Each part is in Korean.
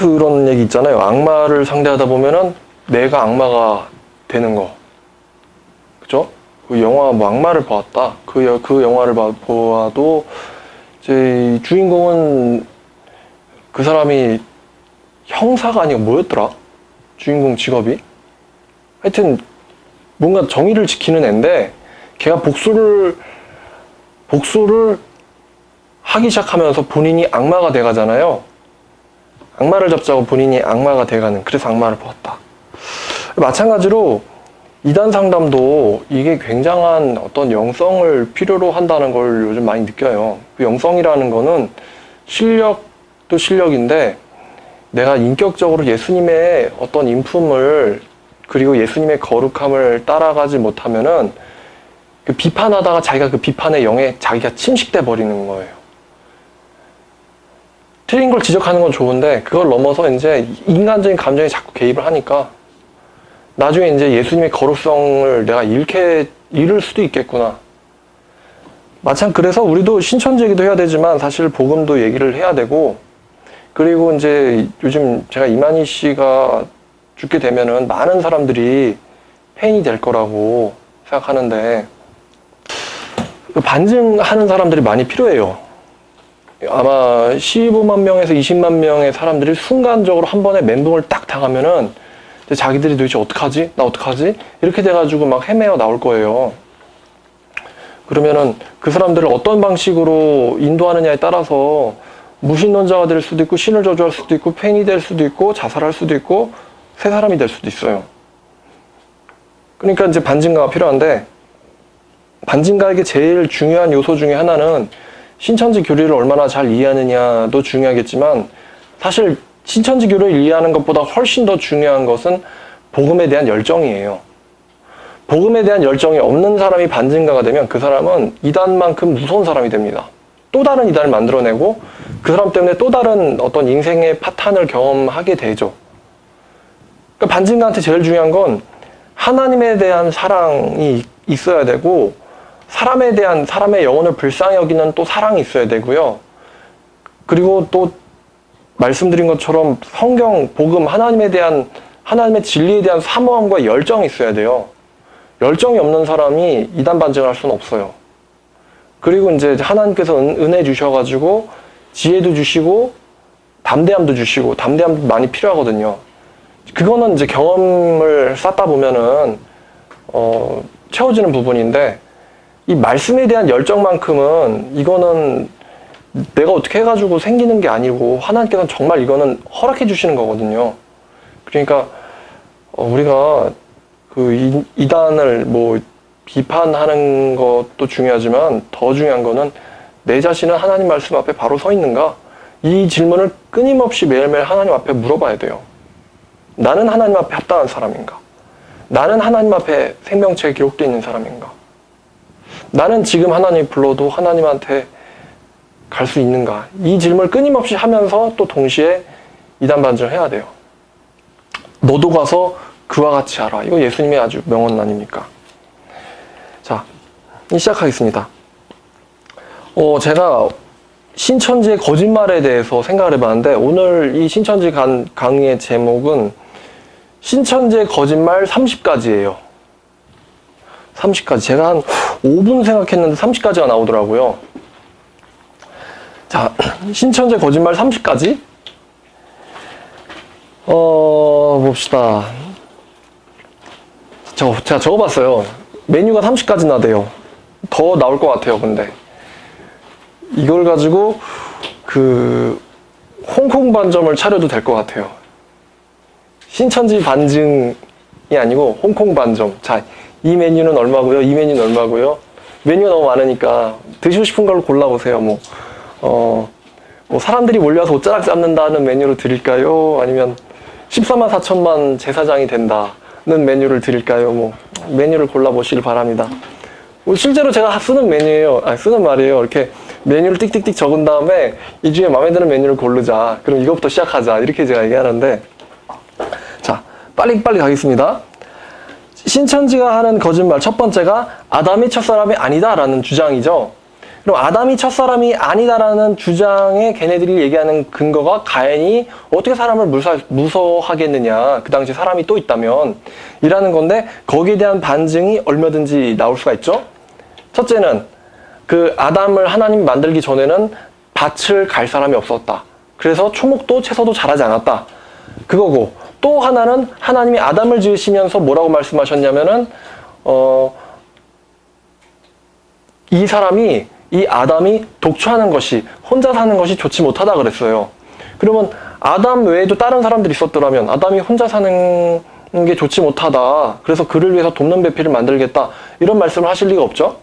그런 얘기 있잖아요. 악마를 상대하다 보면은 내가 악마가 되는 거. 그죠? 그 영화 뭐 악마를 보았다. 그 영화를 보아도 이제 주인공은 그 사람이 형사가 아니고 뭐였더라? 주인공 직업이? 하여튼 뭔가 정의를 지키는 애인데 걔가 복수를 하기 시작하면서 본인이 악마가 돼가잖아요. 악마를 잡자고 본인이 악마가 돼가는, 그래서 악마를 보았다. 마찬가지로 이단 상담도 이게 굉장한 어떤 영성을 필요로 한다는 걸 요즘 많이 느껴요. 그 영성이라는 거는 실력도 실력인데 내가 인격적으로 예수님의 어떤 인품을 그리고 예수님의 거룩함을 따라가지 못하면은 그 비판하다가 자기가 그 비판의 영에 자기가 침식돼 버리는 거예요. 틀린 걸 지적하는 건 좋은데 그걸 넘어서 이제 인간적인 감정에 자꾸 개입을 하니까 나중에 이제 예수님의 거룩성을 내가 잃을 수도 있겠구나. 그래서 우리도 신천지 얘기도 해야 되지만 사실 복음도 얘기를 해야 되고, 그리고 이제 요즘 제가 이만희 씨가 죽게 되면은 많은 사람들이 팬이 될 거라고 생각하는데 반증하는 사람들이 많이 필요해요. 아마 15만 명에서 20만 명의 사람들이 순간적으로 한 번에 멘붕을 딱 당하면은 자기들이 도대체 어떡하지? 나 어떡하지? 이렇게 돼가지고 막 헤매어 나올 거예요. 그러면은 그 사람들을 어떤 방식으로 인도하느냐에 따라서 무신론자가 될 수도 있고, 신을 저주할 수도 있고, 팬이 될 수도 있고, 자살할 수도 있고, 새 사람이 될 수도 있어요. 그러니까 이제 반증가가 필요한데, 반증가에게 제일 중요한 요소 중에 하나는 신천지 교리를 얼마나 잘 이해하느냐도 중요하겠지만, 사실 신천지 교리를 이해하는 것보다 훨씬 더 중요한 것은 복음에 대한 열정이에요. 복음에 대한 열정이 없는 사람이 반증가가 되면 그 사람은 이단만큼 무서운 사람이 됩니다. 또 다른 이단을 만들어내고 그 사람 때문에 또 다른 어떤 인생의 파탄을 경험하게 되죠. 그러니까 반증가한테 제일 중요한 건 하나님에 대한 사랑이 있어야 되고, 사람에 대한, 사람의 영혼을 불쌍히 여기는 또 사랑이 있어야 되고요. 그리고 또 말씀드린 것처럼 성경, 복음, 하나님의 진리에 대한 사모함과 열정이 있어야 돼요. 열정이 없는 사람이 이단 반증을 할 수는 없어요. 그리고 이제 하나님께서 은혜 주셔가지고 지혜도 주시고 담대함도 주시고, 담대함도 많이 필요하거든요. 그거는 이제 경험을 쌓다 보면은 채워지는 부분인데, 이 말씀에 대한 열정만큼은 이거는 내가 어떻게 해가지고 생기는 게 아니고 하나님께서는 정말 이거는 허락해 주시는 거거든요. 그러니까 우리가 그 이단을 뭐 비판하는 것도 중요하지만 더 중요한 거는 내 자신은 하나님 말씀 앞에 바로 서 있는가? 이 질문을 끊임없이 매일매일 하나님 앞에 물어봐야 돼요. 나는 하나님 앞에 합당한 사람인가? 나는 하나님 앞에 생명체에 기록되어 있는 사람인가? 나는 지금 하나님이 불러도 하나님한테 갈 수 있는가? 이 질문을 끊임없이 하면서 또 동시에 이단 반증을 해야 돼요. 너도 가서 그와 같이 하라. 이거 예수님의 아주 명언 아닙니까? 자, 시작하겠습니다. 제가 신천지의 거짓말에 대해서 생각을 해봤는데, 오늘 이 신천지 강의의 제목은 신천지의 거짓말 30가지예요. 30가지. 제가 한 5분 생각했는데 30가지가 나오더라고요. 자, 신천지의 거짓말 30가지? 봅시다. 제가 적어봤어요. 메뉴가 30가지나 돼요. 더 나올 것 같아요, 근데. 이걸 가지고, 홍콩 반점을 차려도 될 것 같아요. 신천지 반증이 아니고, 홍콩 반점. 자, 이 메뉴는 얼마고요? 이 메뉴는 얼마고요? 메뉴가 너무 많으니까, 드시고 싶은 걸로 골라보세요, 뭐 사람들이 몰려서 옷자락 잡는다는 메뉴를 드릴까요? 아니면 14만 4천만 제사장이 된다는 메뉴를 드릴까요? 메뉴를 골라보시길 바랍니다. 실제로 제가 쓰는 말이에요. 이렇게 메뉴를 띡띡띡 적은 다음에 이 중에 마음에 드는 메뉴를 고르자. 그럼 이것부터 시작하자. 이렇게 제가 얘기하는데, 자, 빨리 가겠습니다. 신천지가 하는 거짓말 첫 번째가 아담이 첫사람이 아니다라는 주장이죠. 그럼 아담이 첫사람이 아니다라는 주장에 걔네들이 얘기하는 근거가 가인이 어떻게 사람을 무서워하겠느냐. 그 당시 사람이 또 있다면 이라는 건데 거기에 대한 반증이 얼마든지 나올 수가 있죠. 첫째는 그 아담을 하나님이 만들기 전에는 밭을 갈 사람이 없었다. 그래서 초목도 채소도 자라지 않았다. 그거고 또 하나는 하나님이 아담을 지으시면서 뭐라고 말씀하셨냐면은 이 아담이 독초하는 것이 혼자 사는 것이 좋지 못하다 그랬어요. 그러면 아담 외에도 다른 사람들이 있었더라면 아담이 혼자 사는 게 좋지 못하다. 그래서 그를 위해서 돕는 배필을 만들겠다. 이런 말씀을 하실 리가 없죠.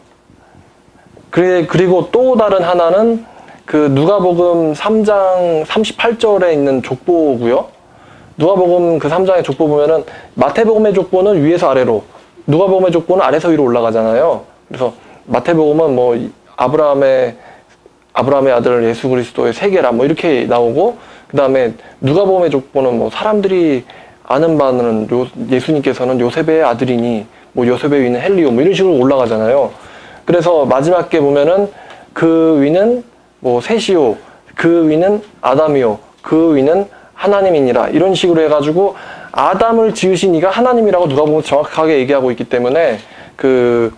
그리고 또 다른 하나는 그 누가복음 3장 38절에 있는 족보고요. 누가복음 그 3장의 족보 보면은 마태복음의 족보는 위에서 아래로, 누가복음의 족보는 아래서 위로 올라가잖아요. 그래서 마태복음은 뭐 아브라함의 아들 예수 그리스도의 세계라 뭐 이렇게 나오고, 그 다음에 누가복음의 족보는 뭐 사람들이 아는 바는 예수님께서는 요셉의 아들이니 뭐 요셉의 위는 헬리오 뭐 이런 식으로 올라가잖아요. 그래서 마지막 게 보면은 그 위는 뭐 셋이요, 그 위는 아담이요, 그 위는 하나님이니라 이런 식으로 해가지고 아담을 지으신 이가 하나님이라고 누가복음 정확하게 얘기하고 있기 때문에 그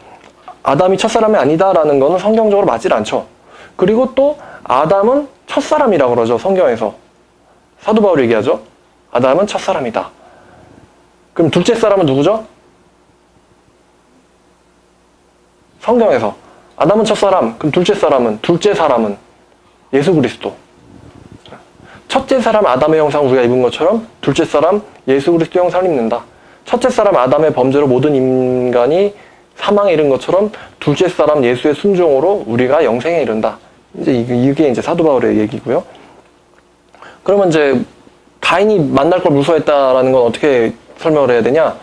아담이 첫사람이 아니다라는 거는 성경적으로 맞질 않죠. 그리고 또 아담은 첫사람이라고 그러죠. 성경에서 사도 바울이 얘기하죠. 아담은 첫사람이다. 그럼 둘째 사람은 누구죠? 성경에서 아담은 첫사람, 그럼 둘째 사람은 예수 그리스도. 첫째 사람 아담의 형상 우리가 입은 것처럼 둘째 사람 예수 그리스도 형상을 입는다. 첫째 사람 아담의 범죄로 모든 인간이 사망에 이른 것처럼 둘째 사람 예수의 순종으로 우리가 영생에 이른다. 이제 이게 이제 사도 바울의 얘기고요. 그러면 이제 가인이 만날 걸 무서워했다라는 건 어떻게 설명을 해야 되냐?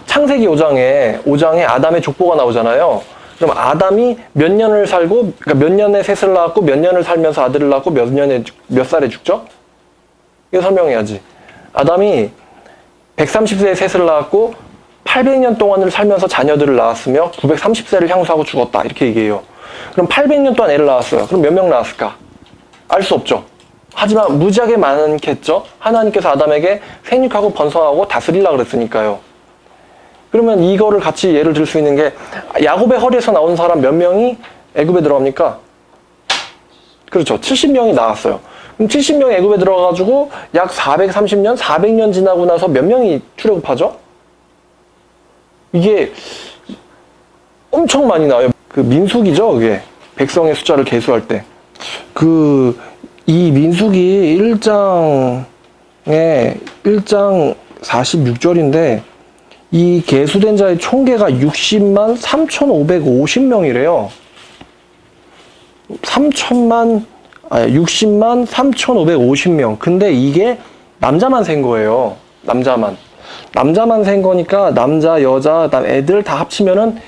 창세기 5장에 아담의 족보가 나오잖아요. 그럼 아담이 몇 년을 살고, 그러니까 몇 년에 셋을 낳았고 몇 년을 살면서 아들을 낳고 몇 살에 죽죠? 이거 설명해야지. 아담이 130세에 셋을 낳았고 800년 동안을 살면서 자녀들을 낳았으며 930세를 향수하고 죽었다. 이렇게 얘기해요. 그럼 800년 동안 애를 낳았어요. 그럼 몇 명 낳았을까? 알 수 없죠. 하지만 무지하게 많겠죠. 하나님께서 아담에게 생육하고 번성하고 다스리려고 그랬으니까요. 그러면 이거를 같이 예를 들 수 있는 게 야곱의 허리에서 나온 사람 몇 명이 애굽에 들어갑니까? 그렇죠. 70명이 나왔어요. 그럼 70명이 애굽에 들어가가지고 약 430년, 400년 지나고 나서 몇 명이 출애굽하죠? 이게 엄청 많이 나와요. 그 민수기죠, 그게. 백성의 숫자를 계수할 때. 이 민수기 1장 46절인데, 이 계수된 자의 총계가 60만 3,550명이래요. 60만 3,550명. 근데 이게 남자만 센 거예요. 남자만 센 거니까 남자, 여자, 그다음 애들 다 합치면은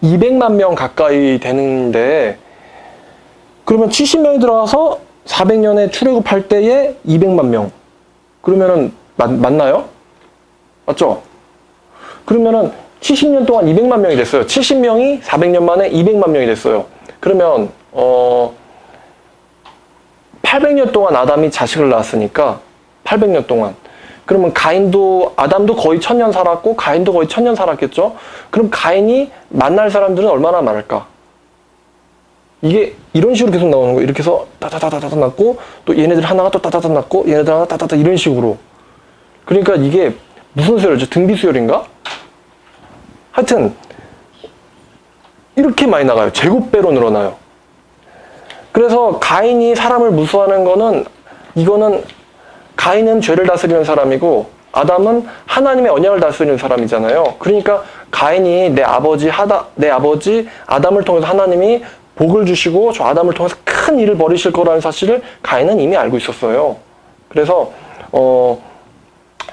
200만 명 가까이 되는데, 그러면 70명이 들어가서 400년에 출애굽할 때에 200만 명. 그러면은 맞나요? 맞죠? 그러면은 70년 동안 200만 명이 됐어요. 70명이 400년 만에 200만 명이 됐어요. 그러면 800년 동안 아담이 자식을 낳았으니까 800년 동안. 그러면 아담도 거의 1000년 살았고 가인도 거의 1000년 살았겠죠? 그럼 가인이 만날 사람들은 얼마나 많을까? 이게 이런 식으로 계속 나오는 거예요. 이렇게 해서 따다다다다 낳고 또 얘네들 하나가 또 따다다 낳고 얘네들 하나 따다다 이런 식으로. 그러니까 이게 무슨 수열이죠? 등비수열인가? 하여튼 이렇게 많이 나가요. 제곱배로 늘어나요. 그래서 가인이 사람을 무서워하는 거는, 이거는 가인은 죄를 다스리는 사람이고 아담은 하나님의 언약을 다스리는 사람이잖아요. 그러니까 가인이 내 아버지 아담을 통해서 하나님이 복을 주시고 저 아담을 통해서 큰 일을 벌이실 거라는 사실을 가인은 이미 알고 있었어요. 그래서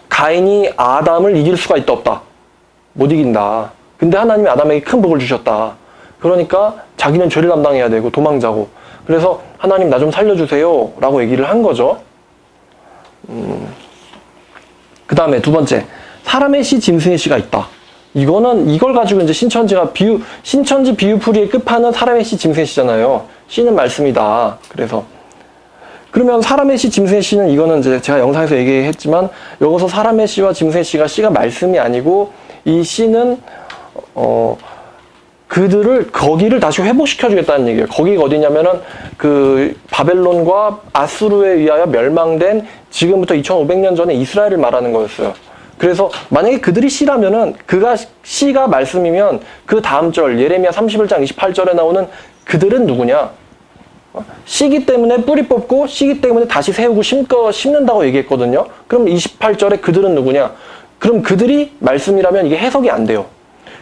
가인이 아담을 이길 수가 있다 없다? 못 이긴다. 근데 하나님이 아담에게 큰 복을 주셨다. 그러니까 자기는 죄를 담당해야 되고 도망자고. 그래서 하나님 나 좀 살려주세요 라고 얘기를 한 거죠. 그 다음에 두 번째, 사람의 씨 짐승의 씨가 있다. 이걸 가지고 이제 신천지 비유풀이의 끝판은 사람의 씨, 짐승의 씨잖아요. 씨는 말씀이다. 그래서 그러면 사람의 씨, 짐승의 씨는 이거는 이제 제가 영상에서 얘기했지만 여기서 사람의 씨와 짐승의 씨가 씨가 말씀이 아니고 이 씨는 거기를 다시 회복시켜 주겠다는 얘기예요. 거기가 어디냐면은 그 바벨론과 아수르에 의하여 멸망된 지금부터 2500년 전에 이스라엘을 말하는 거였어요. 그래서 만약에 그들이 씨라면은 씨가 말씀이면 그 다음 절 예레미야 31장 28절에 나오는 그들은 누구냐? 씨기 때문에 뿌리 뽑고 씨기 때문에 다시 세우고 심는다고 얘기했거든요. 그럼 28절에 그들은 누구냐? 그럼 그들이 말씀이라면 이게 해석이 안 돼요.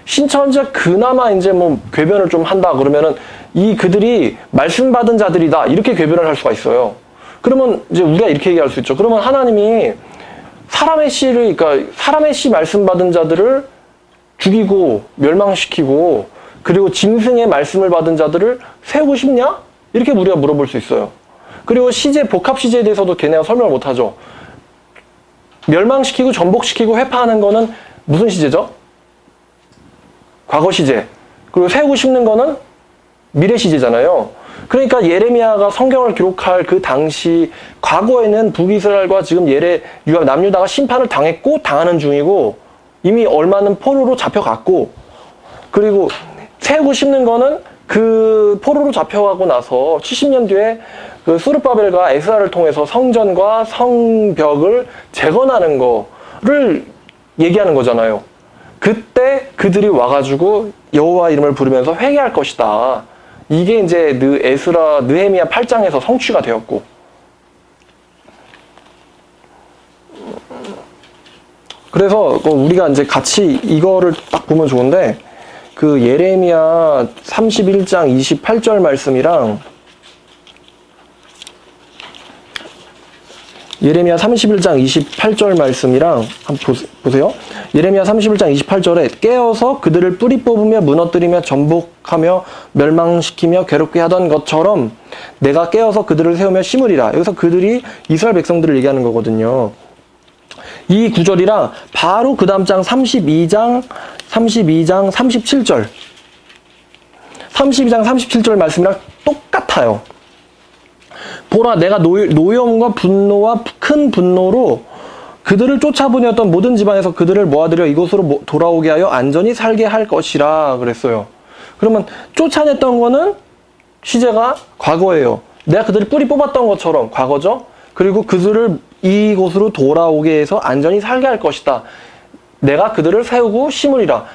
신천지가 그나마 이제 뭐 궤변을 좀 한다 그러면은 이 그들이 말씀 받은 자들이다 이렇게 궤변을 할 수가 있어요. 그러면 이제 우리가 이렇게 얘기할 수 있죠. 그러면 하나님이 사람의 씨 말씀 받은 자들을 죽이고 멸망시키고 그리고 짐승의 말씀을 받은 자들을 세우고 싶냐? 이렇게 우리가 물어볼 수 있어요. 그리고 복합 시제에 대해서도 걔네가 설명을 못하죠. 멸망시키고 전복시키고 회파하는 거는 무슨 시제죠? 과거 시제. 그리고 세우고 싶는 거는 미래 시제잖아요. 그러니까 예레미야가 성경을 기록할 그 당시 과거에는 북이스라엘과 지금 남유다가 심판을 당했고 당하는 중이고 이미 얼마는 포로로 잡혀갔고 그리고 세우고 싶는 거는 그 포로로 잡혀가고 나서 70년 뒤에 그 수르바벨과 에스라를 통해서 성전과 성벽을 재건하는 거를 얘기하는 거잖아요. 그때 그들이 와가지고 여호와 이름을 부르면서 회개할 것이다. 이게 이제 느헤미야 8장에서 성취가 되었고 그래서 우리가 이제 같이 이거를 딱 보면 좋은데 그 예레미야 31장 28절 말씀이랑 예레미야 31장 28절 말씀이랑 한번 보세요. 예레미야 31장 28절에 깨어서 그들을 뿌리 뽑으며 무너뜨리며 전복하며 멸망시키며 괴롭게 하던 것처럼 내가 깨어서 그들을 세우며 심으리라. 여기서 그들이 이스라엘 백성들을 얘기하는 거거든요. 이 구절이랑 바로 그 다음 장 32장 37절 32장 37절 말씀이랑 똑같아요. 보라 내가 노여움과 분노와 큰 분노로 그들을 쫓아보내었던 모든 집안에서 그들을 모아들여 이곳으로 돌아오게 하여 안전히 살게 할 것이라 그랬어요. 그러면 쫓아냈던 거는 시제가 과거예요. 내가 그들을 뿌리 뽑았던 것처럼 과거죠. 그리고 그들을 이곳으로 돌아오게 해서 안전히 살게 할 것이다. 내가 그들을 세우고 심으리라.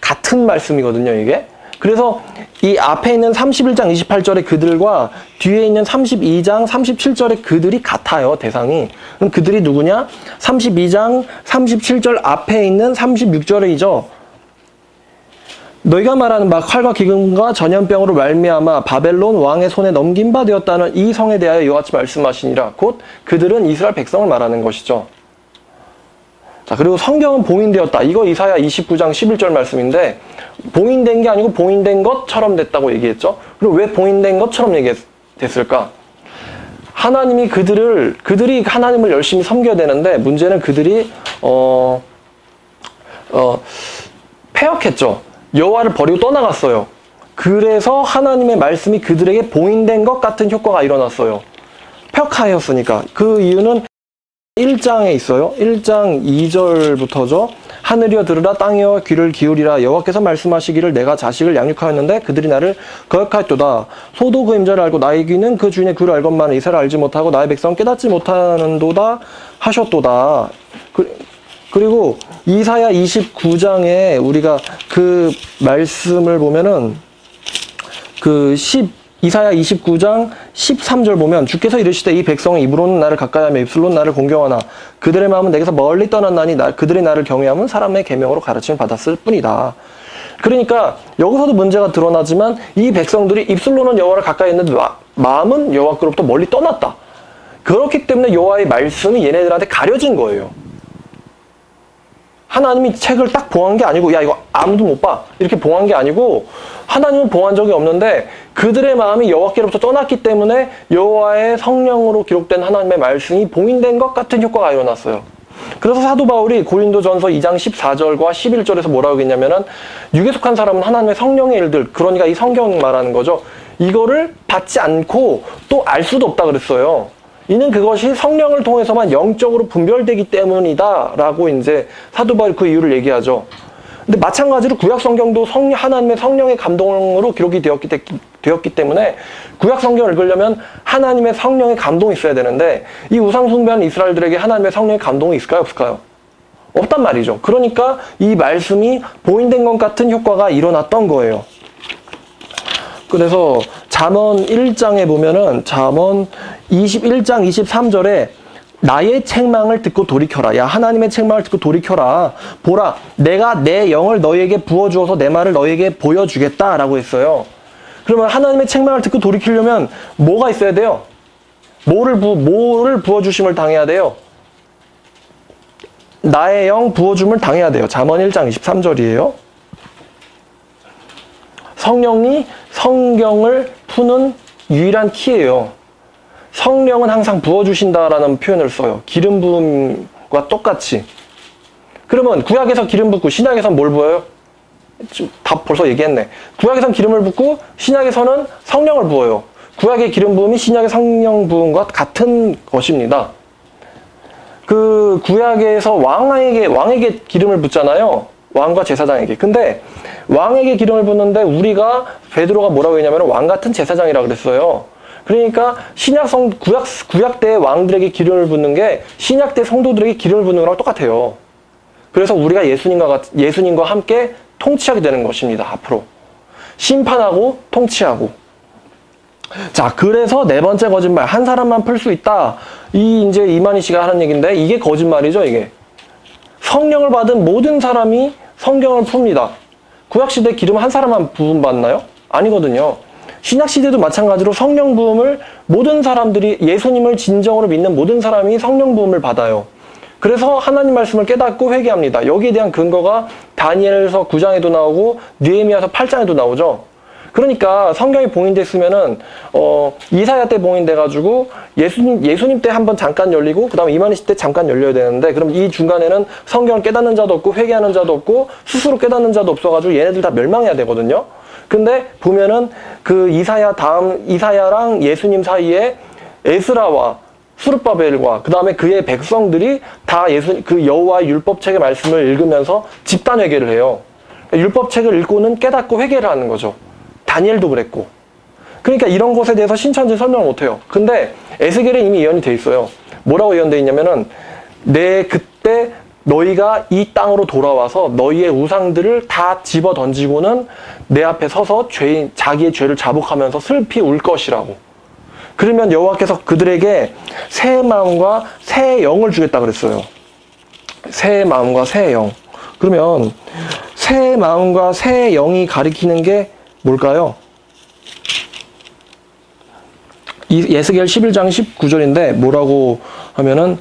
같은 말씀이거든요, 이게. 그래서 이 앞에 있는 31장 28절의 그들과 뒤에 있는 32장 37절의 그들이 같아요, 대상이. 그럼 그들이 누구냐? 32장 37절 앞에 있는 36절이죠. 너희가 말하는 막 칼과 기근과 전염병으로 말미암아 바벨론 왕의 손에 넘긴 바 되었다는 이 성에 대하여 이와 같이 말씀하시니라. 곧 그들은 이스라엘 백성을 말하는 것이죠. 자, 그리고 성경은 봉인되었다. 이거 이사야 29장 11절 말씀인데 봉인된 게 아니고 봉인된 것처럼 됐다고 얘기했죠. 그리고 왜 봉인된 것처럼 됐을까? 하나님이 그들이 하나님을 열심히 섬겨야 되는데 문제는 그들이 패역했죠. 여호와를 버리고 떠나갔어요. 그래서 하나님의 말씀이 그들에게 봉인된 것 같은 효과가 일어났어요. 패역하였으니까. 그 이유는 1장에 있어요. 1장 2절부터죠. 하늘이여 들으라 땅이여 귀를 기울이라 여호와께서 말씀하시기를 내가 자식을 양육하였는데 그들이 나를 거역하였도다. 소도 그 임자를 알고 나의 귀는 그 주인의 귀를 알건만은 이스라엘 알지 못하고 나의 백성 깨닫지 못하는도다 하셨도다. 그리고 이사야 29장에 우리가 그 말씀을 보면은 이사야 29장 13절 보면 주께서 이르시되 이 백성의 입으로는 나를 가까이하며 입술로는 나를 공경하나 그들의 마음은 내게서 멀리 떠났나니 그들이 나를 경외함은 사람의 계명으로 가르침을 받았을 뿐이다. 그러니까 여기서도 문제가 드러나지만 이 백성들이 입술로는 여호와를 가까이 했는데 마음은 여호와께로부터 멀리 떠났다. 그렇기 때문에 여호와의 말씀이 얘네들한테 가려진 거예요. 하나님이 책을 딱 봉한 게 아니고 야 이거 아무도 못 봐 이렇게 봉한 게 아니고 하나님은 봉한 적이 없는데 그들의 마음이 여호와께로부터 떠났기 때문에 여호와의 성령으로 기록된 하나님의 말씀이 봉인된 것 같은 효과가 일어났어요. 그래서 사도 바울이 고린도전서 2장 14절과 11절에서 뭐라고 했냐면은 육에 속한 사람은 하나님의 성령의 일들, 그러니까 이 성경 말하는 거죠. 이거를 받지 않고 또 알 수도 없다 그랬어요. 이는 그것이 성령을 통해서만 영적으로 분별되기 때문이다 라고 이제 사도 바울이 그 이유를 얘기하죠. 근데 마찬가지로 구약 성경도 하나님의 성령의 감동으로 기록이 되었기 때문에 구약 성경을 읽으려면 하나님의 성령의 감동이 있어야 되는데 이 우상 숭배하는 이스라엘들에게 하나님의 성령의 감동이 있을까요? 없을까요? 없단 말이죠. 그러니까 이 말씀이 보인된 것 같은 효과가 일어났던 거예요. 그래서 잠언 1장에 보면은 잠언 21장 23절에 나의 책망을 듣고 돌이켜라. 야, 하나님의 책망을 듣고 돌이켜라. 보라, 내가 내 영을 너희에게 부어주어서 내 말을 너희에게 보여주겠다 라고 했어요. 그러면 하나님의 책망을 듣고 돌이키려면 뭐가 있어야 돼요? 뭐를 부어주심을 당해야 돼요? 나의 영 부어줌을 당해야 돼요. 잠언 1장 23절이에요. 성령이 성경을 푸는 유일한 키예요. 성령은 항상 부어주신다라는 표현을 써요. 기름 부음과 똑같이. 그러면 구약에서 기름 붓고 신약에서는 뭘 부어요? 지금 다 벌써 얘기했네. 구약에서는 기름을 붓고 신약에서는 성령을 부어요. 구약의 기름 부음이 신약의 성령 부음과 같은 것입니다. 그 구약에서 왕에게 기름을 붓잖아요. 왕과 제사장에게. 근데 왕에게 기름을 붓는데 우리가 베드로가 뭐라고 했냐면 왕 같은 제사장이라 그랬어요. 그러니까 구약 때 왕들에게 기름을 붓는 게 신약 때 성도들에게 기름을 붓는 거랑 똑같아요. 그래서 우리가 예수님과 함께 통치하게 되는 것입니다. 앞으로 심판하고 통치하고. 자, 그래서 네 번째 거짓말, 한 사람만 풀 수 있다. 이제 이만희 씨가 하는 얘기인데 이게 거짓말이죠. 이게 성령을 받은 모든 사람이 성경을 풉니다. 구약시대 기름 한 사람만 부음 받나요? 아니거든요. 신약시대도 마찬가지로 성령 부음을 모든 사람들이, 예수님을 진정으로 믿는 모든 사람이 성령 부음을 받아요. 그래서 하나님 말씀을 깨닫고 회개합니다. 여기에 대한 근거가 다니엘서 9장에도 나오고 느헤미야서 8장에도 나오죠. 그러니까 성경이 봉인됐으면은 이사야 때 봉인돼가지고 예수님 때 한번 잠깐 열리고 그 다음에 이만희 씨 때 잠깐 열려야 되는데, 그럼 이 중간에는 성경을 깨닫는 자도 없고 회개하는 자도 없고 스스로 깨닫는 자도 없어가지고 얘네들 다 멸망해야 되거든요. 근데 보면은 그 이사야랑 예수님 사이에 에스라와 수르바벨과 그 다음에 그의 백성들이 다 그 여호와의 율법책의 말씀을 읽으면서 집단 회개를 해요. 율법책을 읽고는 깨닫고 회개를 하는 거죠. 다니엘도 그랬고. 그러니까 이런 것에 대해서 신천지 설명을 못해요. 근데 에스겔에 이미 예언이 돼 있어요. 뭐라고 예언돼 있냐면은 그때 너희가 이 땅으로 돌아와서 너희의 우상들을 다 집어 던지고는 내 앞에 서서 자기의 죄를 자복하면서 슬피 울 것이라고. 그러면 여호와께서 그들에게 새 마음과 새 영을 주겠다 그랬어요. 새 마음과 새 영. 그러면 새 마음과 새 영이 가리키는 게 뭘까요? 에스겔 11장 19절인데 뭐라고 하면은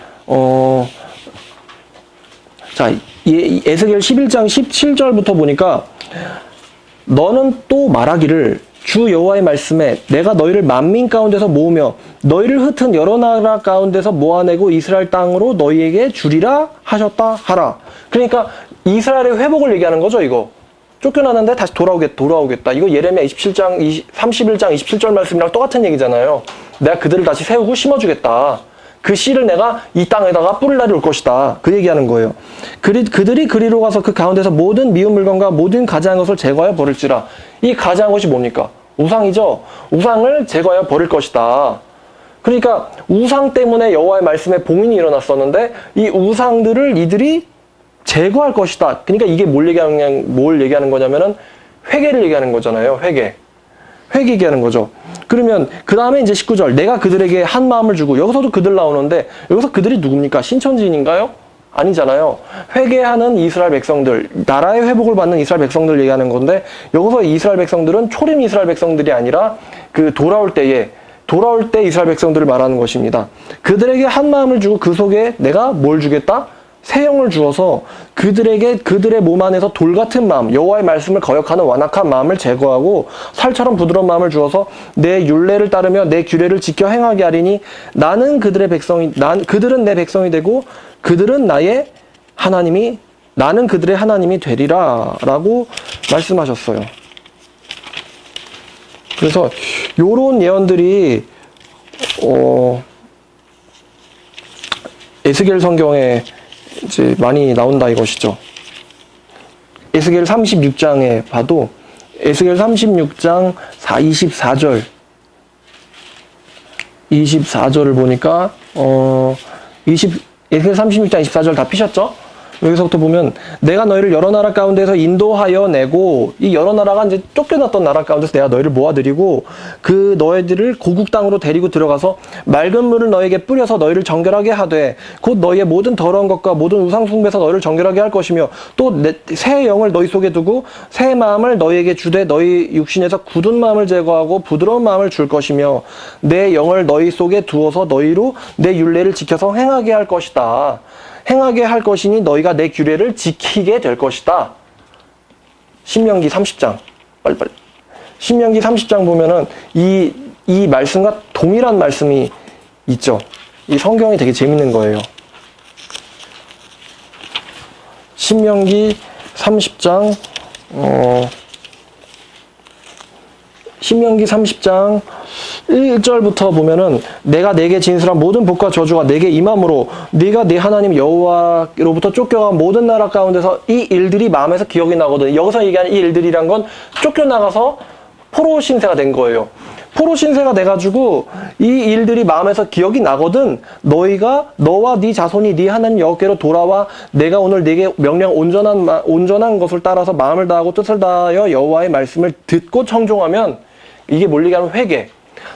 자, 에스겔 11장 17절부터 보니까 너는 또 말하기를 주 여호와의 말씀에 내가 너희를 만민 가운데서 모으며 너희를 흩은 여러 나라 가운데서 모아내고 이스라엘 땅으로 너희에게 주리라 하셨다 하라. 그러니까 이스라엘의 회복을 얘기하는 거죠. 이거 쫓겨나는데 다시 돌아오겠다. 이거 예레미야 31장 27절 말씀이랑 똑같은 얘기잖아요. 내가 그들을 다시 세우고 심어주겠다. 그 씨를 내가 이 땅에다가 뿌릴 날이 올 것이다. 그 얘기하는 거예요. 그들이 그리로 가서 그 가운데서 모든 미운 물건과 모든 가증한 것을 제거하여 버릴지라. 이 가증한 것이 뭡니까? 우상이죠. 우상을 제거하여 버릴 것이다. 그러니까 우상 때문에 여호와의 말씀에 봉인이 일어났었는데 이 우상들을 이들이 제거할 것이다. 그러니까 이게 뭘 얘기하는 거냐면은 회개를 얘기하는 거잖아요. 회개 얘기하는 거죠. 그러면 그 다음에 이제 19절 내가 그들에게 한 마음을 주고, 여기서도 그들 나오는데 여기서 그들이 누굽니까? 신천지인가요? 아니잖아요. 회개하는 이스라엘 백성들, 나라의 회복을 받는 이스라엘 백성들 얘기하는 건데, 여기서 이스라엘 백성들은 초림 이스라엘 백성들이 아니라 그 돌아올 때 이스라엘 백성들을 말하는 것입니다. 그들에게 한 마음을 주고 그 속에 내가 뭘 주겠다? 새 영을 주어서 그들에게 그들의 몸 안에서 돌 같은 마음, 여호와의 말씀을 거역하는 완악한 마음을 제거하고 살처럼 부드러운 마음을 주어서 내 율례를 따르며 내 규례를 지켜 행하게 하리니 나는 그들의 백성이 그들은 내 백성이 되고 그들은 나의 하나님이 나는 그들의 하나님이 되리라라고 말씀하셨어요. 그래서 요런 예언들이 에스겔 성경에 이제 많이 나온다 이것이죠. 에스겔 36장에 봐도 에스겔 36장 24절을 보니까 에스겔 36장 24절 다 피셨죠? 여기서부터 보면 내가 너희를 여러 나라 가운데서 인도하여 내고 이 여러 나라가 이제 쫓겨났던 나라 가운데서 내가 너희를 모아들이고 그 너희들을 고국 땅으로 데리고 들어가서 맑은 물을 너희에게 뿌려서 너희를 정결하게 하되 곧 너희의 모든 더러운 것과 모든 우상 숭배에서 너희를 정결하게 할 것이며 또 새 영을 너희 속에 두고 새 마음을 너희에게 주되 너희 육신에서 굳은 마음을 제거하고 부드러운 마음을 줄 것이며 내 영을 너희 속에 두어서 너희로 내 율례를 지켜서 행하게 할 것이다. 행하게 할 것이니 너희가 내 규례를 지키게 될 것이다. 신명기 30장. 빨리빨리. 신명기 30장 보면은 이 말씀과 동일한 말씀이 있죠. 이 성경이 되게 재밌는 거예요. 신명기 30장, 신명기 30장 1절부터 보면은 내가 내게 진술한 모든 복과 저주가 내게 임함으로 네가 네 하나님 여호와로부터 쫓겨간 모든 나라 가운데서 이 일들이 마음에서 기억이 나거든. 여기서 얘기하는 이 일들이란 건 쫓겨나가서 포로 신세가 된 거예요. 포로 신세가 돼가지고 이 일들이 마음에서 기억이 나거든. 너와 네 자손이 네 하나님 여호와께로 돌아와 내가 오늘 네게 명령 온전한 것을 따라서 마음을 다하고 뜻을 다하여 여호와의 말씀을 듣고 청종하면 이게 뭘 얘기하면 회개.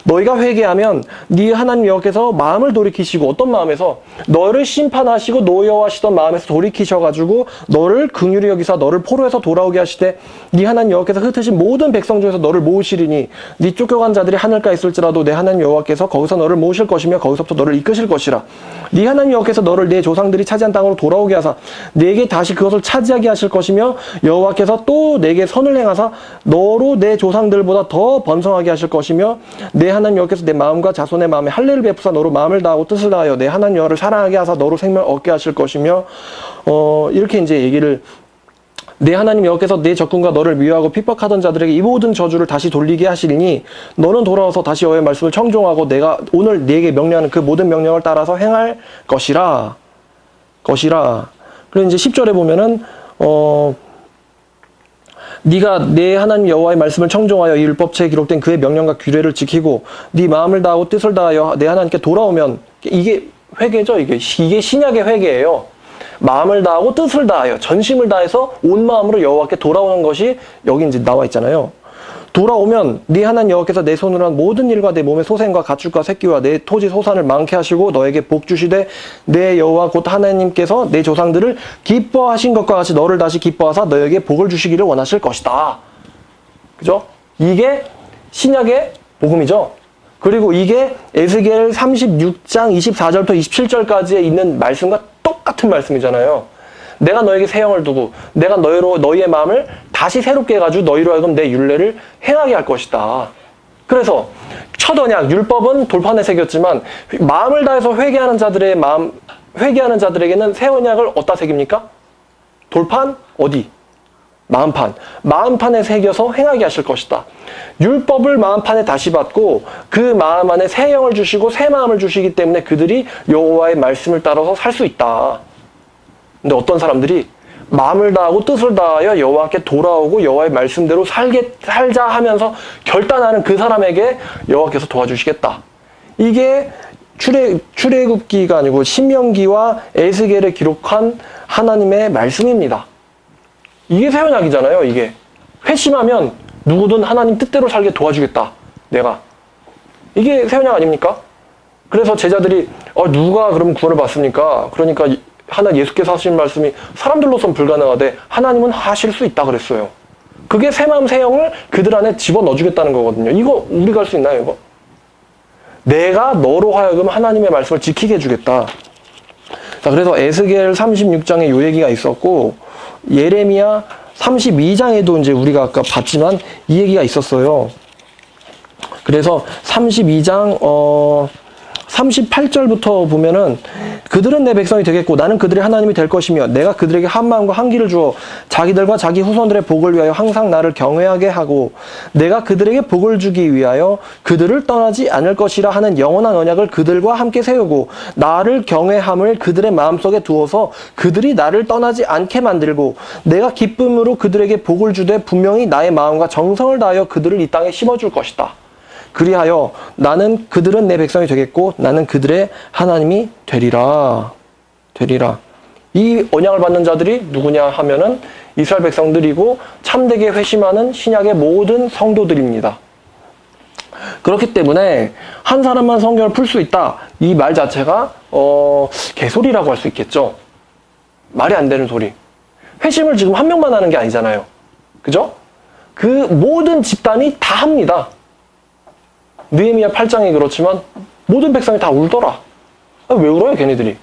너희가 회개하면 네 하나님 여호와께서 마음을 돌이키시고 어떤 마음에서 너를 심판하시고 노여워하시던 마음에서 돌이키셔가지고 너를 긍휼히 여기사 너를 포로에서 돌아오게 하시되 네 하나님 여호와께서 흩으신 모든 백성 중에서 너를 모으시리니 네 쫓겨간 자들이 하늘가에 있을지라도 내 하나님 여호와께서 거기서 너를 모으실 것이며 거기서부터 너를 이끄실 것이라. 네 하나님 여호와께서 너를 내 조상들이 차지한 땅으로 돌아오게 하사 내게 다시 그것을 차지하게 하실 것이며 여호와께서 또 내게 선을 행하사 너로 내 조상들보다 더 번성하게 하실 것이며 내 하나님 여호와께서 내 마음과 자손의 마음에 할례를 베푸사 너로 마음을 다하고 뜻을 다하여 내 하나님 여호와를 사랑하게 하사 너로 생명을 얻게 하실 것이며 이렇게 이제 얘기를 내 하나님 여호와께서 내 적군과 너를 미워하고 핍박하던 자들에게 이 모든 저주를 다시 돌리게 하시리니 너는 돌아와서 다시 여호와의 말씀을 청종하고 내가 오늘 네게 명령하는 그 모든 명령을 따라서 행할 것이라. 그리고 이제 10절에 보면은 네가 내 하나님 여호와의 말씀을 청종하여 이 율법책에 기록된 그의 명령과 규례를 지키고 네 마음을 다하고 뜻을 다하여 내 하나님께 돌아오면 이게 회개죠. 이게 신약의 회개예요. 마음을 다하고 뜻을 다하여 전심을 다해서 온 마음으로 여호와께 돌아오는 것이 여기 이제 나와 있잖아요. 돌아오면 네 하나님 여호와께서 내 손으로 한 모든 일과 내 몸의 소생과 가축과 새끼와 내 토지 소산을 많게 하시고 너에게 복 주시되 내 여호와 곧 하나님께서 내 조상들을 기뻐하신 것과 같이 너를 다시 기뻐하사 너에게 복을 주시기를 원하실 것이다. 그죠? 이게 신약의 복음이죠. 그리고 이게 에스겔 36장 24절부터 27절까지에 있는 말씀과 똑같은 말씀이잖아요. 내가 너에게 새 영을 두고 내가 너희의 마음을 다시 새롭게 해가지고 너희로 하여금 내 율례를 행하게 할 것이다. 그래서 첫 언약 율법은 돌판에 새겼지만 마음을 다해서 회개하는 자들에게는 새 언약을 어디다 새깁니까? 돌판 어디? 마음판에 새겨서 행하게 하실 것이다. 율법을 마음판에 다시 받고 그 마음 안에 새 영을 주시고 새 마음을 주시기 때문에 그들이 여호와의 말씀을 따라서 살 수 있다. 근데 어떤 사람들이 마음을 다하고 뜻을 다하여 여호와께 돌아오고 여호와의 말씀대로 살자 하면서 결단하는 그 사람에게 여호와께서 도와주시겠다. 이게 출애굽기가 아니고 신명기와 에스겔에 기록한 하나님의 말씀입니다. 이게 새 언약이잖아요. 이게 회심하면 누구든 하나님 뜻대로 살게 도와주겠다. 내가. 이게 새 언약 아닙니까? 그래서 제자들이 누가 그럼 구원을 받습니까? 그러니까 예수께서 하신 말씀이 사람들로선 불가능하되 하나님은 하실 수 있다 그랬어요. 그게 새 마음 새 영을 그들 안에 집어넣어 주겠다는 거거든요. 이거 우리가 할 수 있나요? 이거? 내가 너로 하여금 하나님의 말씀을 지키게 해주겠다. 자, 그래서 에스겔 36장에 요 얘기가 있었고, 예레미야 32장에도 이제 우리가 아까 봤지만 이 얘기가 있었어요. 그래서 32장 38절부터 보면은 그들은 내 백성이 되겠고 나는 그들의 하나님이 될 것이며 내가 그들에게 한 마음과 한 길을 주어 자기들과 자기 후손들의 복을 위하여 항상 나를 경외하게 하고 내가 그들에게 복을 주기 위하여 그들을 떠나지 않을 것이라 하는 영원한 언약을 그들과 함께 세우고 나를 경외함을 그들의 마음속에 두어서 그들이 나를 떠나지 않게 만들고 내가 기쁨으로 그들에게 복을 주되 분명히 나의 마음과 정성을 다하여 그들을 이 땅에 심어줄 것이다. 그리하여 나는 그들은 내 백성이 되겠고 나는 그들의 하나님이 되리라. 이 언약을 받는 자들이 누구냐 하면은 이스라엘 백성들이고 참되게 회심하는 신약의 모든 성도들입니다. 그렇기 때문에 한 사람만 성경을 풀 수 있다. 이 말 자체가 개소리라고 할 수 있겠죠. 말이 안 되는 소리. 회심을 지금 한 명만 하는 게 아니잖아요. 그죠? 그 모든 집단이 다 합니다. 느헤미야 8장이 그렇지만 모든 백성이 다 울더라. 왜 울어요 걔네들이?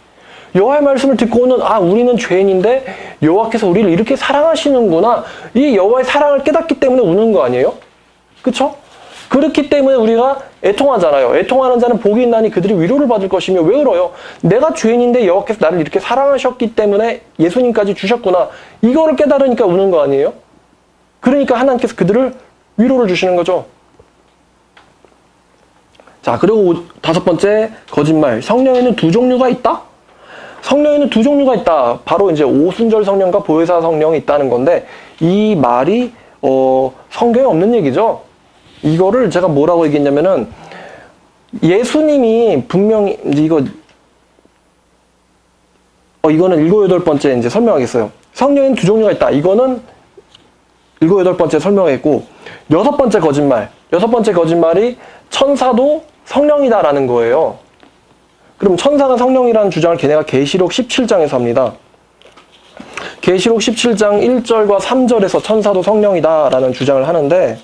여호와의 말씀을 듣고는 우리는 죄인인데 여호와께서 우리를 이렇게 사랑하시는구나. 이 여호와의 사랑을 깨닫기 때문에 우는 거 아니에요? 그쵸? 그렇기 때문에 우리가 애통하잖아요. 애통하는 자는 복이 있나니 그들이 위로를 받을 것이며. 왜 울어요? 내가 죄인인데 여호와께서 나를 이렇게 사랑하셨기 때문에 예수님까지 주셨구나. 이거를 깨달으니까 우는 거 아니에요? 그러니까 하나님께서 그들을 위로를 주시는 거죠. 자, 그리고 5번째 거짓말. 성령에는 두 종류가 있다? 성령에는 두 종류가 있다. 바로 이제 오순절 성령과 보혜사 성령이 있다는 건데, 이 말이, 성경에 없는 얘기죠? 이거를 제가 뭐라고 얘기했냐면은, 예수님이 분명히, 이거는 7, 8번째 이제 설명하겠어요. 성령에는 두 종류가 있다. 이거는 7, 8번째 설명했고, 6번째 거짓말. 6번째 거짓말이 천사도 성령이다라는 거예요. 그럼 천사가 성령이라는 주장을 걔네가 계시록 17장에서 합니다. 계시록 17장 1절과 3절에서 천사도 성령이다라는 주장을 하는데,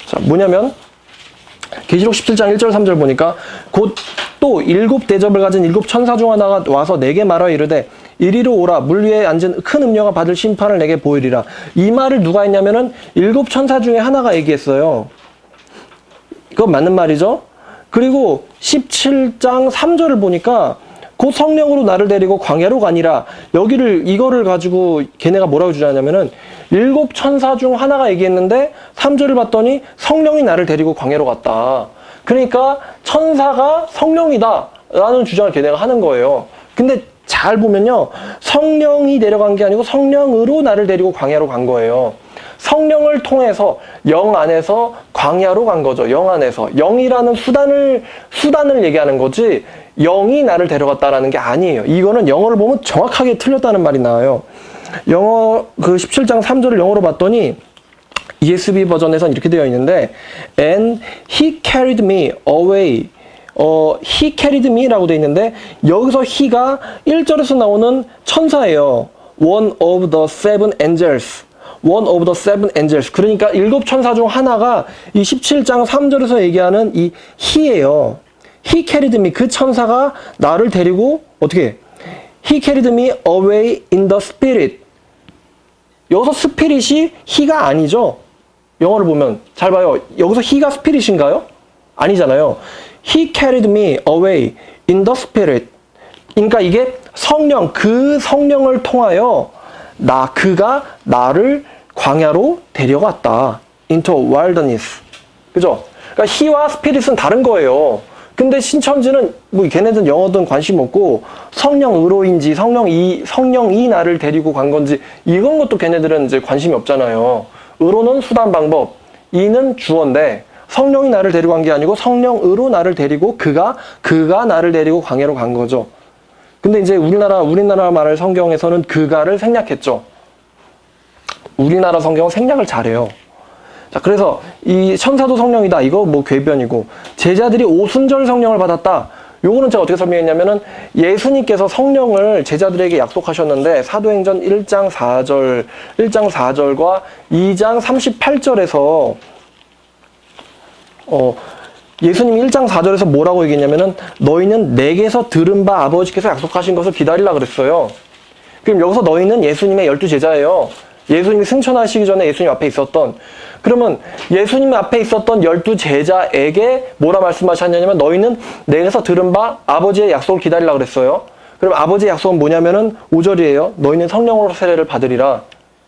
자, 뭐냐면 계시록 17장 1절 3절 보니까 곧 또 7 대접을 가진 7 천사 중 하나가 와서 내게 말하여 이르되 이리로 오라. 물 위에 앉은 큰 음녀가 받을 심판을 내게 보이리라. 이 말을 누가 했냐면은 7 천사 중에 하나가 얘기했어요. 그건 맞는 말이죠. 그리고 17장 3절을 보니까 곧 성령으로 나를 데리고 광야로 가니라. 이거를 가지고 걔네가 뭐라고 주장하냐면은 7 천사 중 하나가 얘기했는데 3절을 봤더니 성령이 나를 데리고 광야로 갔다. 그러니까 천사가 성령이다 라는 주장을 걔네가 하는 거예요. 근데 잘 보면요, 성령이 내려간 게 아니고 성령으로 나를 데리고 광야로 간 거예요. 성령을 통해서 영 안에서 광야로 간 거죠. 영 안에서. 영이라는 수단을 얘기하는 거지 영이 나를 데려갔다라는 게 아니에요. 이거는 영어를 보면 정확하게 틀렸다는 말이 나와요. 영어 17장 3절을 영어로 봤더니 ESV 버전에서는 이렇게 되어 있는데 And he carried me away. he carried me라고 되어 있는데 여기서 he가 1절에서 나오는 천사예요. One of the seven angels. One of the seven angels. 그러니까 7 천사 중 하나가 이 17장 3절에서 얘기하는 이 he예요. He carried me. 그 천사가 나를 데리고 어떻게? He carried me away in the spirit. 여기서 스피릿이 he가 아니죠. 영어를 보면 잘 봐요. 여기서 he가 스피릿인가요? 아니잖아요. He carried me away in the spirit. 그러니까 이게 성령, 그 성령을 통하여 그가 나를 광야로 데려갔다. into wilderness. 그죠? 그러니까 he와 spirit은 다른 거예요. 근데 신천지는 걔네들은 영어든 관심 없고 성령으로인지 성령이 나를 데리고 간 건지 이건 것도 걔네들은 이제 관심이 없잖아요. 의로는 수단 방법, 이는 주어인데 성령이 나를 데리고 간 게 아니고 성령으로 나를 데리고 그가 나를 데리고 광야로 간 거죠. 근데 이제 우리나라 말을 성경에서는 그가를 생략했죠. 우리나라 성경은 생략을 잘해요. 자, 그래서 이 천사도 성령이다. 이거 궤변이고 제자들이 오순절 성령을 받았다. 요거는 제가 어떻게 설명했냐면은 예수님께서 성령을 제자들에게 약속하셨는데 사도행전 1장 4절과 2장 38절에서 예수님이 1장 4절에서 뭐라고 얘기했냐면은 너희는 내게서 들은 바 아버지께서 약속하신 것을 기다리라 그랬어요. 그럼 여기서 너희는 예수님의 12제자예요. 예수님이 승천하시기 전에 예수님 앞에 있었던, 그러면 예수님 앞에 있었던 12제자에게 뭐라 말씀하셨냐면 너희는 내게서 들은 바 아버지의 약속을 기다리라 그랬어요. 그럼 아버지의 약속은 뭐냐면은 5절이에요. 너희는 성령으로 세례를 받으리라.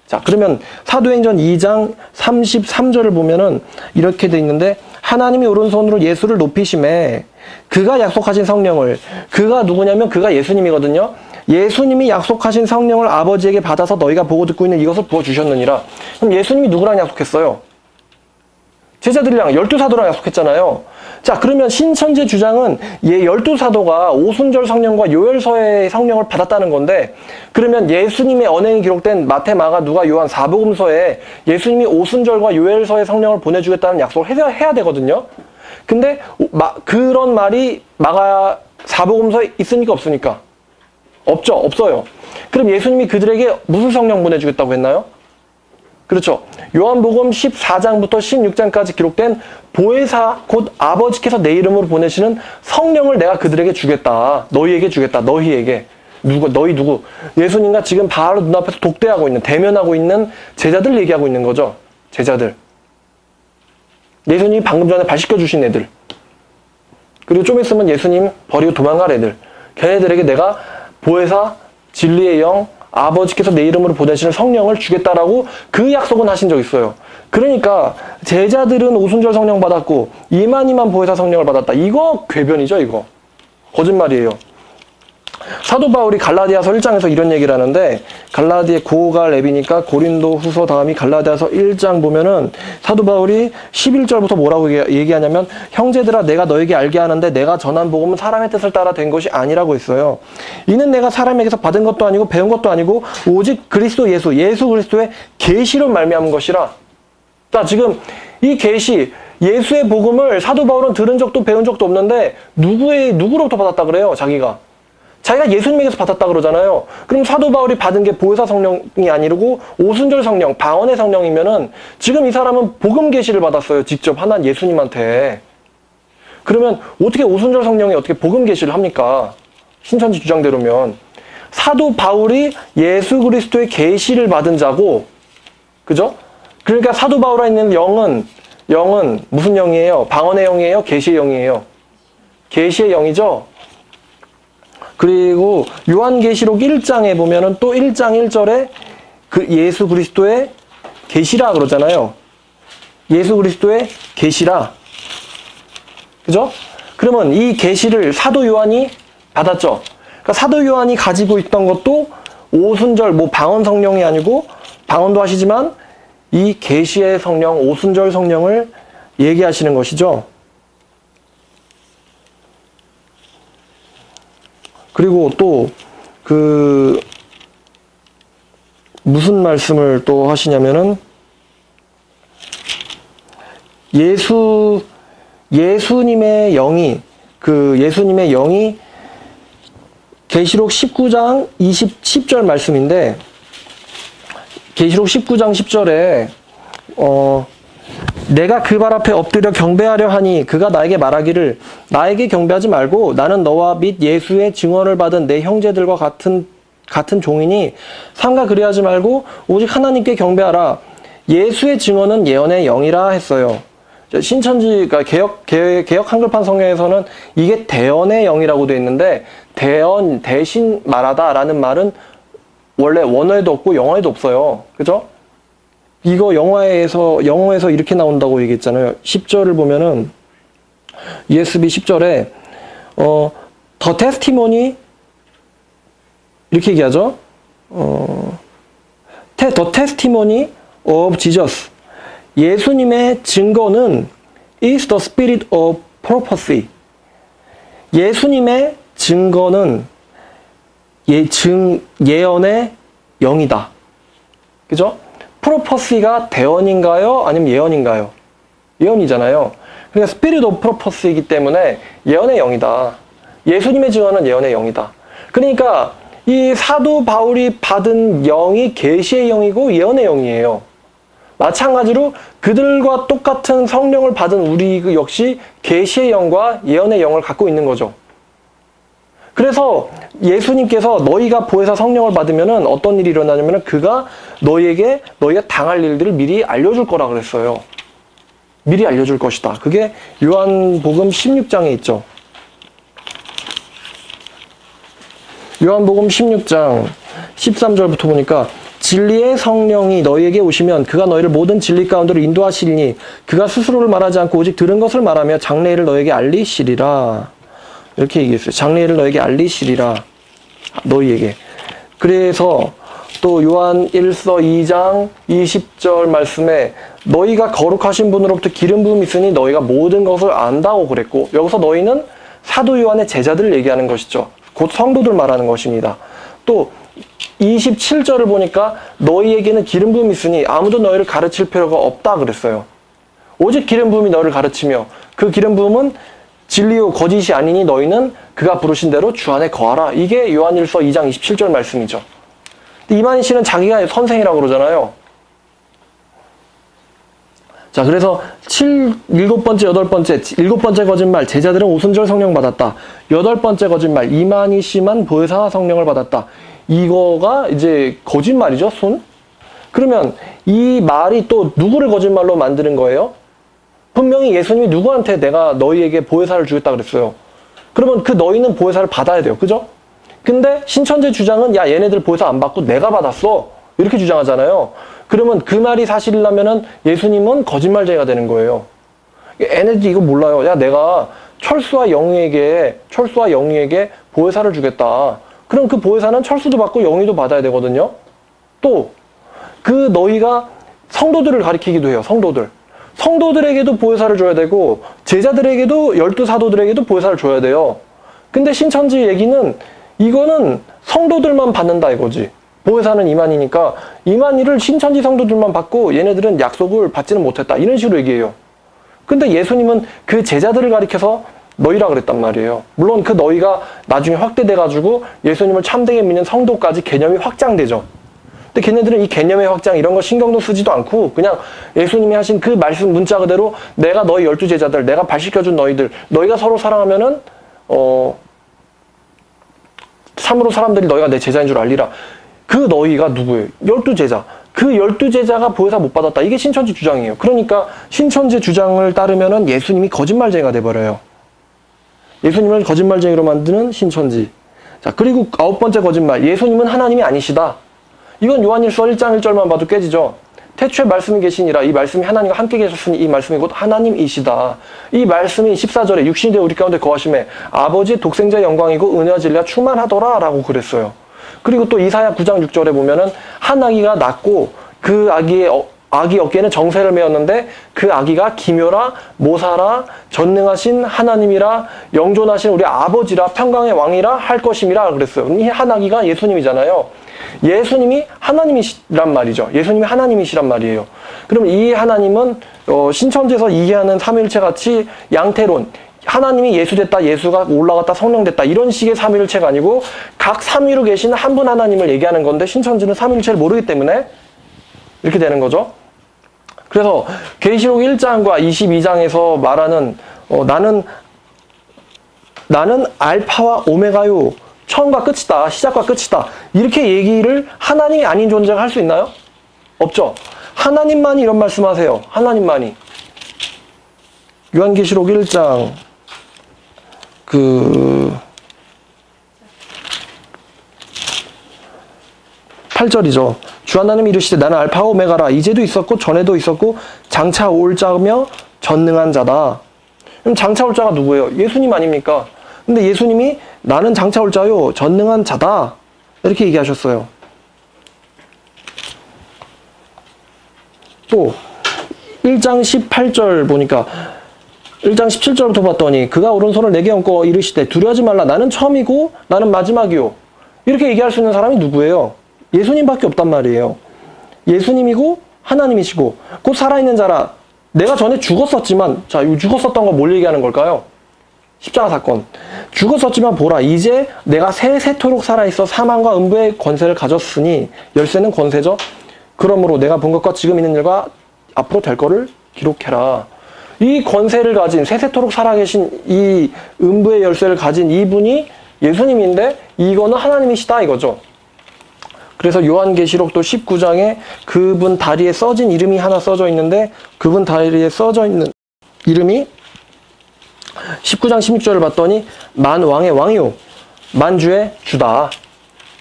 자, 그러면 사도행전 2장 33절을 보면은 이렇게 돼 있는데 하나님이 오른손으로 예수를 높이심에 그가 약속하신 성령을, 그가 누구냐면 그가 예수님이거든요. 예수님이 약속하신 성령을 아버지에게 받아서 너희가 보고 듣고 있는 이것을 부어주셨느니라. 그럼 예수님이 누구랑 약속했어요? 제자들이랑 12사도랑 약속했잖아요. 자, 그러면 신천지 주장은 12사도가 오순절 성령과 요엘서의 성령을 받았다는 건데, 그러면 예수님의 언행이 기록된 마태, 마가, 누가, 요한 4복음서에 예수님이 오순절과 요엘서의 성령을 보내주겠다는 약속을 해야 되거든요. 근데 그런 말이 마가 4복음서에 있으니까 없으니까? 없죠. 없어요. 그럼 예수님이 그들에게 무슨 성령 보내주겠다고 했나요? 그렇죠. 요한복음 14장부터 16장까지 기록된 보혜사 곧 아버지께서 내 이름으로 보내시는 성령을 내가 그들에게 주겠다. 너희에게 주겠다. 너희에게. 너희 누구? 예수님과 지금 바로 눈앞에서 독대하고 있는, 대면하고 있는 제자들 얘기하고 있는 거죠. 제자들. 예수님이 방금 전에 발 씻겨주신 애들. 그리고 좀 있으면 예수님 버리고 도망갈 애들. 걔네들에게 내가 보혜사, 진리의 영, 아버지께서 내 이름으로 보내시는 성령을 주겠다라고 그 약속은 하신 적 있어요. 그러니까 제자들은 오순절 성령 받았고 이만희만 보혜사 성령을 받았다. 이거 궤변이죠, 이거. 거짓말이에요. 사도 바울이 갈라디아서 1장에서 이런 얘기를 하는데, 갈라디아 고가 랩이니까 고린도 후서 다음이 갈라디아서 1장 보면은 사도 바울이 11절부터 뭐라고 얘기하냐면 형제들아 내가 너에게 알게 하는데 내가 전한 복음은 사람의 뜻을 따라 된 것이 아니라고 했어요. 이는 내가 사람에게서 받은 것도 아니고 배운 것도 아니고 오직 그리스도 예수 그리스도의 계시로 말미암은 것이라. 자, 지금 이 계시, 예수의 복음을 사도 바울은 들은 적도 배운 적도 없는데 누구로부터 받았다 그래요? 자기가 예수님에게서 받았다 그러잖아요. 그럼 사도 바울이 받은 게 보혜사 성령이 아니고 오순절 성령, 방언의 성령이면은 지금 이 사람은 복음 계시를 받았어요. 직접 하나님 예수님한테. 그러면 어떻게 오순절 성령이 어떻게 복음 계시를 합니까? 신천지 주장대로면. 사도 바울이 예수 그리스도의 계시를 받은 자고, 그죠? 그러니까 사도 바울에 있는 영은 무슨 영이에요? 방언의 영이에요? 계시의 영이에요? 계시의 영이죠? 그리고 요한계시록 1장에 보면은 또 1장 1절에 그 예수 그리스도의 계시라 그러잖아요. 예수 그리스도의 계시라. 그죠? 그러면 이 계시를 사도 요한이 받았죠. 그러니까 사도 요한이 가지고 있던 것도 오순절, 방언 성령이 아니고 방언도 하시지만 이 계시의 성령, 오순절 성령을 얘기하시는 것이죠. 그리고 또 무슨 말씀을 또 하시냐면은 예수님의 영이 계시록 19장 10절 말씀인데, 계시록 19장 10절에 내가 그 발 앞에 엎드려 경배하려 하니 그가 나에게 말하기를 나에게 경배하지 말고 나는 너와 및 예수의 증언을 받은 내 형제들과 같은 종이니 삼가 그리하지 말고 오직 하나님께 경배하라. 예수의 증언은 예언의 영이라 했어요. 신천지, 그러니까 개역 한글판 성경에서는 이게 대언의 영이라고 되어 있는데, 대언, 대신 말하다라는 말은 원래 원어에도 없고 영어에도 없어요. 그죠? 이거 영어에서 이렇게 나온다고 얘기했잖아요. 10절을 보면은 ESV 10절에 the testimony 이렇게 얘기하죠. the testimony of Jesus. 예수님의 증거는 is the spirit of prophecy. 예수님의 증거는 예언의 영이다. 그죠? 프로퍼시가 대언인가요? 아니면 예언인가요? 예언이잖아요. 그러니까 스피릿 오브 프로퍼시이기 때문에 예언의 영이다. 예수님의 증언은 예언의 영이다. 그러니까 이 사도 바울이 받은 영이 계시의 영이고 예언의 영이에요. 마찬가지로 그들과 똑같은 성령을 받은 우리 역시 계시의 영과 예언의 영을 갖고 있는 거죠. 그래서 예수님께서 너희가 보혜사 성령을 받으면은 어떤 일이 일어나냐면은 그가 너희가 당할 일들을 미리 알려줄 거라 그랬어요. 미리 알려줄 것이다. 그게 요한복음 16장에 있죠. 요한복음 16장 13절부터 보니까 진리의 성령이 너희에게 오시면 그가 너희를 모든 진리 가운데로 인도하시리니 그가 스스로를 말하지 않고 오직 들은 것을 말하며 장래일을 너희에게 알리시리라. 이렇게 얘기했어요. 장래일을 너희에게 알리시리라. 너희에게. 그래서 또 요한 1서 2장 20절 말씀에 너희가 거룩하신 분으로부터 기름 부음이 있으니 너희가 모든 것을 안다고 그랬고, 여기서 너희는 사도 요한의 제자들을 얘기하는 것이죠. 곧 성도들 말하는 것입니다. 또 27절을 보니까 너희에게는 기름 부음이 있으니 아무도 너희를 가르칠 필요가 없다 그랬어요. 오직 기름 부음이 너희를 가르치며 그 기름 부음은 진리요 거짓이 아니니 너희는 그가 부르신 대로 주 안에 거하라. 이게 요한일서 2장 27절 말씀이죠. 이만희 씨는 자기가 선생이라고 그러잖아요. 자, 그래서 7번째 거짓말, 제자들은 오순절 성령 받았다. 8번째 거짓말, 이만희 씨만 보혜사 성령을 받았다. 이거가 이제 거짓말이죠, 그러면 이 말이 또 누구를 거짓말로 만드는 거예요? 분명히 예수님이 누구한테 내가 너희에게 보혜사를 주겠다 그랬어요. 그러면 그 너희는 보혜사를 받아야 돼요. 그죠? 근데 신천지 주장은 야, 얘네들 보혜사 안 받고 내가 받았어. 이렇게 주장하잖아요. 그러면 그 말이 사실이라면은 예수님은 거짓말쟁이가 되는 거예요. 얘네들이 이거 몰라요. 야, 내가 철수와 영희에게 보혜사를 주겠다. 그럼 그 보혜사는 철수도 받고 영희도 받아야 되거든요. 또 그 너희가 성도들을 가리키기도 해요. 성도들에게도 보혜사를 줘야 되고 제자들에게도 12사도들에게도 보혜사를 줘야 돼요. 근데 신천지 얘기는 이거는 성도들만 받는다 이거지. 보혜사는 이만희니까 이만희를 신천지 성도들만 받고 얘네들은 약속을 받지는 못했다. 이런 식으로 얘기해요. 근데 예수님은 그 제자들을 가리켜서 너희라 그랬단 말이에요. 물론 그 너희가 나중에 확대돼가지고 예수님을 참되게 믿는 성도까지 개념이 확장되죠. 근데 걔네들은 이 개념의 확장 이런 거 신경도 쓰지도 않고 그냥 예수님이 하신 그 말씀 문자 그대로 내가 너희 12제자들, 내가 발시켜준 너희들, 너희가 서로 사랑하면은 참으로 사람들이 너희가 내 제자인 줄 알리라. 그 너희가 누구예요? 12제자. 그 12제자가 보혜사 못 받았다. 이게 신천지 주장이에요. 그러니까 신천지 주장을 따르면은 예수님이 거짓말쟁이가 돼버려요. 예수님을 거짓말쟁이로 만드는 신천지. 자, 그리고 9번째 거짓말. 예수님은 하나님이 아니시다. 이건 요한일서 1장 1절만 봐도 깨지죠. 태초에 말씀이 계시니라. 이 말씀이 하나님과 함께 계셨으니 이 말씀이 곧 하나님이시다. 이 말씀이 14절에 육신이 되어 우리 가운데 거하심에 아버지의 독생자의 영광이고 은혜와 진리가 충만하더라 라고 그랬어요. 그리고 또 이사야 9장 6절에 보면은 한 아기가 낳고 그 아기 어깨에는 정세를 메었는데 그 아기가 기묘라 모사라 전능하신 하나님이라 영존하신 우리 아버지라 평강의 왕이라 할 것임이라 그랬어요. 이 한 아기가 예수님이잖아요. 예수님이 하나님이시란 말이죠. 예수님이 하나님이시란 말이에요. 그럼 이 하나님은 신천지에서 이해하는 삼위일체 같이 양태론, 하나님이 예수 됐다, 예수가 올라갔다, 성령 됐다 이런 식의 삼위일체가 아니고 각 삼위로 계신 한 분 하나님을 얘기하는 건데 신천지는 삼위일체를 모르기 때문에 이렇게 되는 거죠. 그래서 계시록 1장과 22장에서 말하는 나는 알파와 오메가요. 처음과 끝이다. 시작과 끝이다. 이렇게 얘기를 하나님이 아닌 존재가 할 수 있나요? 없죠. 하나님만이 이런 말씀하세요. 하나님만이. 요한계시록 1장 8절이죠. 주 하나님이 이르시되 나는 알파와 오메가라. 이제도 있었고 전에도 있었고 장차 올 자며 전능한 자다. 그럼 장차 올 자가 누구예요? 예수님 아닙니까? 근데 예수님이 나는 장차 올 자요 전능한 자다 이렇게 얘기하셨어요. 또 1장 18절 보니까 1장 17절부터 봤더니 그가 오른손을 내게 얹고 이르시되 두려워하지 말라 나는 처음이고 나는 마지막이요. 이렇게 얘기할 수 있는 사람이 누구예요? 예수님밖에 없단 말이에요. 예수님이고 하나님이시고 곧 살아있는 자라. 내가 전에 죽었었지만 자, 이 죽었었던 거 뭘 얘기하는 걸까요? 십자가 사건. 죽었었지만 보라 이제 내가 세세토록 살아있어 사망과 음부의 권세를 가졌으니 열쇠는 권세죠. 그러므로 내가 본 것과 지금 있는 일과 앞으로 될 거를 기록해라. 이 권세를 가진 세세토록 살아계신 이 음부의 열쇠를 가진 이분이 예수님인데 이거는 하나님이시다 이거죠. 그래서 요한계시록도 19장에 그분 다리에 써진 이름이 하나 써져 있는데 그분 다리에 써져 있는 이름이 19장 16절을 봤더니 만왕의 왕이요 만주의 주다.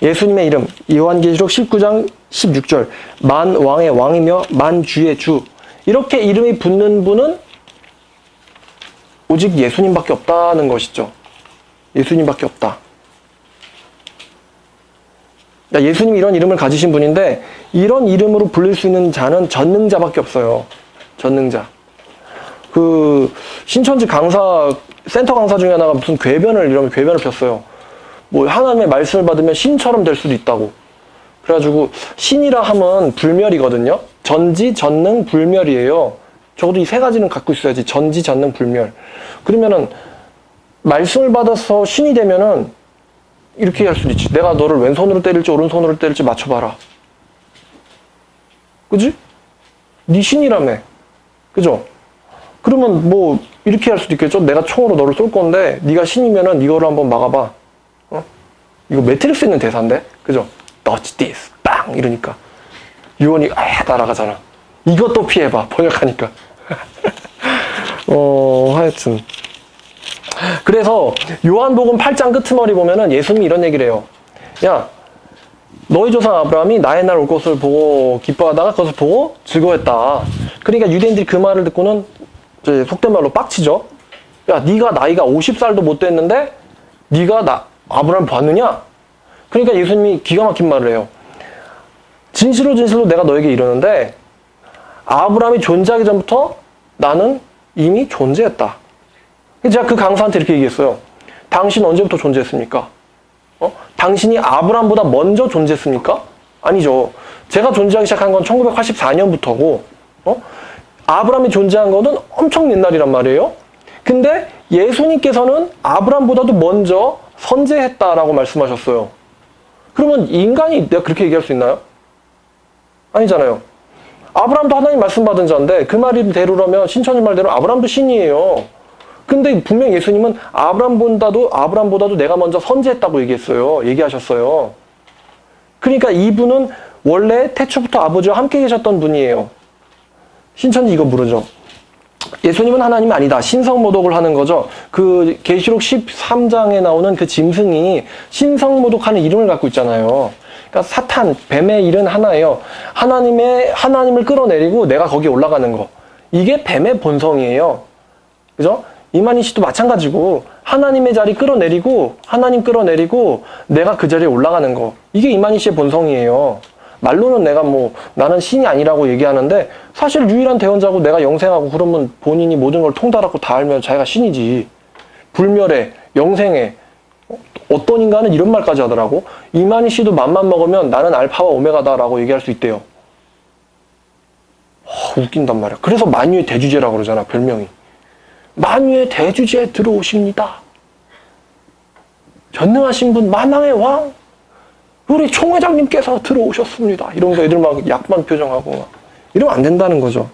예수님의 이름 요한계시록 19장 16절 만왕의 왕이며 만주의 주. 이렇게 이름이 붙는 분은 오직 예수님밖에 없다는 것이죠. 예수님밖에 없다. 그러니까 예수님이 이런 이름을 가지신 분인데 이런 이름으로 불릴 수 있는 자는 전능자밖에 없어요. 전능자. 그 신천지 강사 센터 강사 중에 하나가 무슨 이러면 궤변을 폈어요. 뭐 하나님의 말씀을 받으면 신처럼 될 수도 있다고. 그래가지고 신이라 하면 불멸이거든요. 전지, 전능, 불멸이에요. 적어도 이 세 가지는 갖고 있어야지. 전지, 전능, 불멸. 그러면은 말씀을 받아서 신이 되면은 이렇게 할 수도 있지. 내가 너를 왼손으로 때릴지 오른손으로 때릴지 맞춰봐라. 그지? 네 신이라며. 그죠? 그러면 뭐 이렇게 할 수도 있겠죠. 내가 총으로 너를 쏠 건데 네가 신이면은 이거를 한번 막아봐. 어? 이거 매트릭스 있는 대사인데? 그죠? Dodge this. 빵! 이러니까 유언이 날아가잖아. 이것도 피해봐. 번역하니까. 하여튼 그래서 요한복음 8장 끄트머리 보면은 예수님이 이런 얘기를 해요. 야, 너희 조상 아브라함이 나의 날 올 것을 보고 기뻐하다가 그것을 보고 즐거워했다. 그러니까 유대인들이 그 말을 듣고는 속된 말로 빡치죠. 야, 네가 나이가 50살도 못 됐는데 네가 아브라함을 봤느냐? 그러니까 예수님이 기가 막힌 말을 해요. 진실로 진실로 내가 너에게 이르는데 아브라함이 존재하기 전부터 나는 이미 존재했다. 제가 그 강사한테 이렇게 얘기했어요. 당신 언제부터 존재했습니까? 당신이 아브라함보다 먼저 존재했습니까? 아니죠. 제가 존재하기 시작한 건 1984년부터고 아브라함이 존재한 거는 엄청 옛날이란 말이에요. 근데 예수님께서는 아브라함보다도 먼저 선재했다라고 말씀하셨어요. 그러면 인간이 내가 그렇게 얘기할 수 있나요? 아니잖아요. 아브라함도 하나님 말씀 받은 자인데 그 말대로라면 신천지 말대로 아브라함도 신이에요. 근데 분명 예수님은 아브라함보다도 내가 먼저 선지했다고 얘기하셨어요. 그러니까 이분은 원래 태초부터 아버지와 함께 계셨던 분이에요. 신천지 이거 모르죠? 예수님은 하나님 아니다. 신성모독을 하는 거죠. 그 계시록 13장에 나오는 그 짐승이 신성모독하는 이름을 갖고 있잖아요. 그러니까 사탄, 뱀의 일은 하나예요. 하나님을 끌어내리고 내가 거기에 올라가는 거. 이게 뱀의 본성이에요. 그죠? 이만희 씨도 마찬가지고 하나님의 자리 끌어내리고 하나님 끌어내리고 내가 그 자리에 올라가는 거. 이게 이만희 씨의 본성이에요. 말로는 내가 나는 신이 아니라고 얘기하는데 사실 유일한 대원자고 내가 영생하고 그러면 본인이 모든 걸 통달하고 다 알면 자기가 신이지. 불멸에, 영생에 어떤 인간은 이런 말까지 하더라고. 이만희 씨도 맘만 먹으면 나는 알파와 오메가다라고 얘기할 수 있대요. 웃긴단 말이야. 그래서 만유의 대주제라고 그러잖아, 별명이. 만유의 대주제에 들어오십니다. 전능하신 분, 만왕의 왕, 우리 총회장님께서 들어오셨습니다. 이러면서 애들 막 약만 표정하고 막. 이러면 안 된다는 거죠.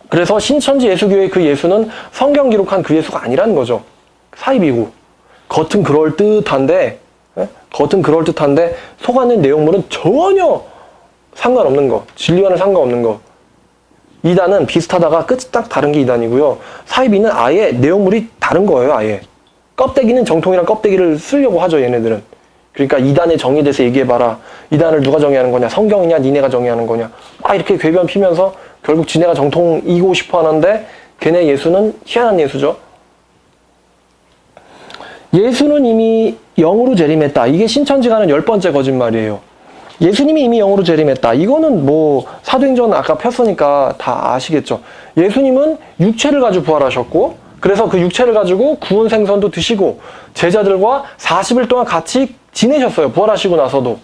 그래서 신천지 예수교의 그 예수는 성경 기록한 그 예수가 아니라는 거죠. 사입이고 겉은 그럴듯한데 속 안의 내용물은 전혀 상관없는 거. 진리와는 상관없는 거. 이단은 비슷하다가 끝이 딱 다른 게 이단이고요. 사이비는 아예 내용물이 다른 거예요. 아예. 껍데기는 정통이랑 껍데기를 쓰려고 하죠. 얘네들은. 그러니까 이단의 정의에 대해서 얘기해봐라. 이단을 누가 정의하는 거냐? 성경이냐? 니네가 정의하는 거냐? 이렇게 궤변 피면서 결국 지네가 정통이고 싶어 하는데 걔네 예수는 희한한 예수죠. 예수는 이미 영으로 재림했다. 이게 신천지가 하는 10번째 거짓말이에요. 예수님이 이미 영으로 재림했다. 이거는 사도행전 아까 폈으니까 다 아시겠죠. 예수님은 육체를 가지고 부활하셨고 그래서 그 육체를 가지고 구운 생선도 드시고 제자들과 40일 동안 같이 지내셨어요. 부활하시고 나서도.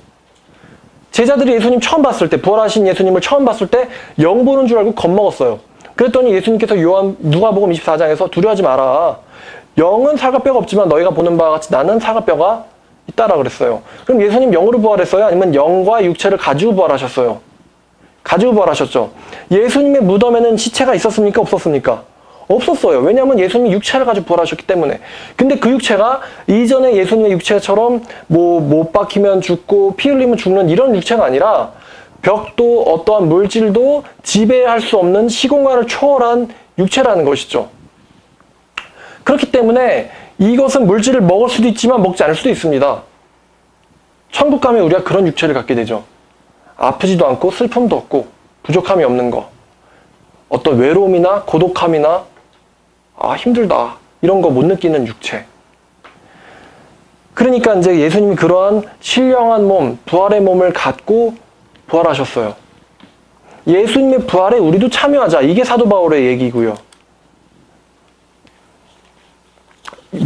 제자들이 예수님 처음 봤을 때, 부활하신 예수님을 처음 봤을 때 영 보는 줄 알고 겁먹었어요. 그랬더니 예수님께서 누가복음 24장에서 두려워하지 마라. 영은 살과 뼈가 없지만 너희가 보는 바와 같이 나는 살과 뼈가 있다라 그랬어요. 그럼 예수님 영으로 부활했어요? 아니면 영과 육체를 가지고 부활하셨어요? 가지고 부활하셨죠. 예수님의 무덤에는 시체가 있었습니까? 없었습니까? 없었어요. 왜냐하면 예수님이 육체를 가지고 부활하셨기 때문에. 근데 그 육체가 이전에 예수님의 육체처럼 뭐 못 박히면 죽고 피 흘리면 죽는 이런 육체가 아니라 벽도 어떠한 물질도 지배할 수 없는 시공간을 초월한 육체라는 것이죠. 그렇기 때문에 이것은 물질을 먹을 수도 있지만 먹지 않을 수도 있습니다. 천국 가면 우리가 그런 육체를 갖게 되죠. 아프지도 않고 슬픔도 없고 부족함이 없는 거. 어떤 외로움이나 고독함이나 힘들다 이런 거 못 느끼는 육체. 그러니까 이제 예수님이 그러한 신령한 몸, 부활의 몸을 갖고 부활하셨어요. 예수님의 부활에 우리도 참여하자. 이게 사도 바울의 얘기고요.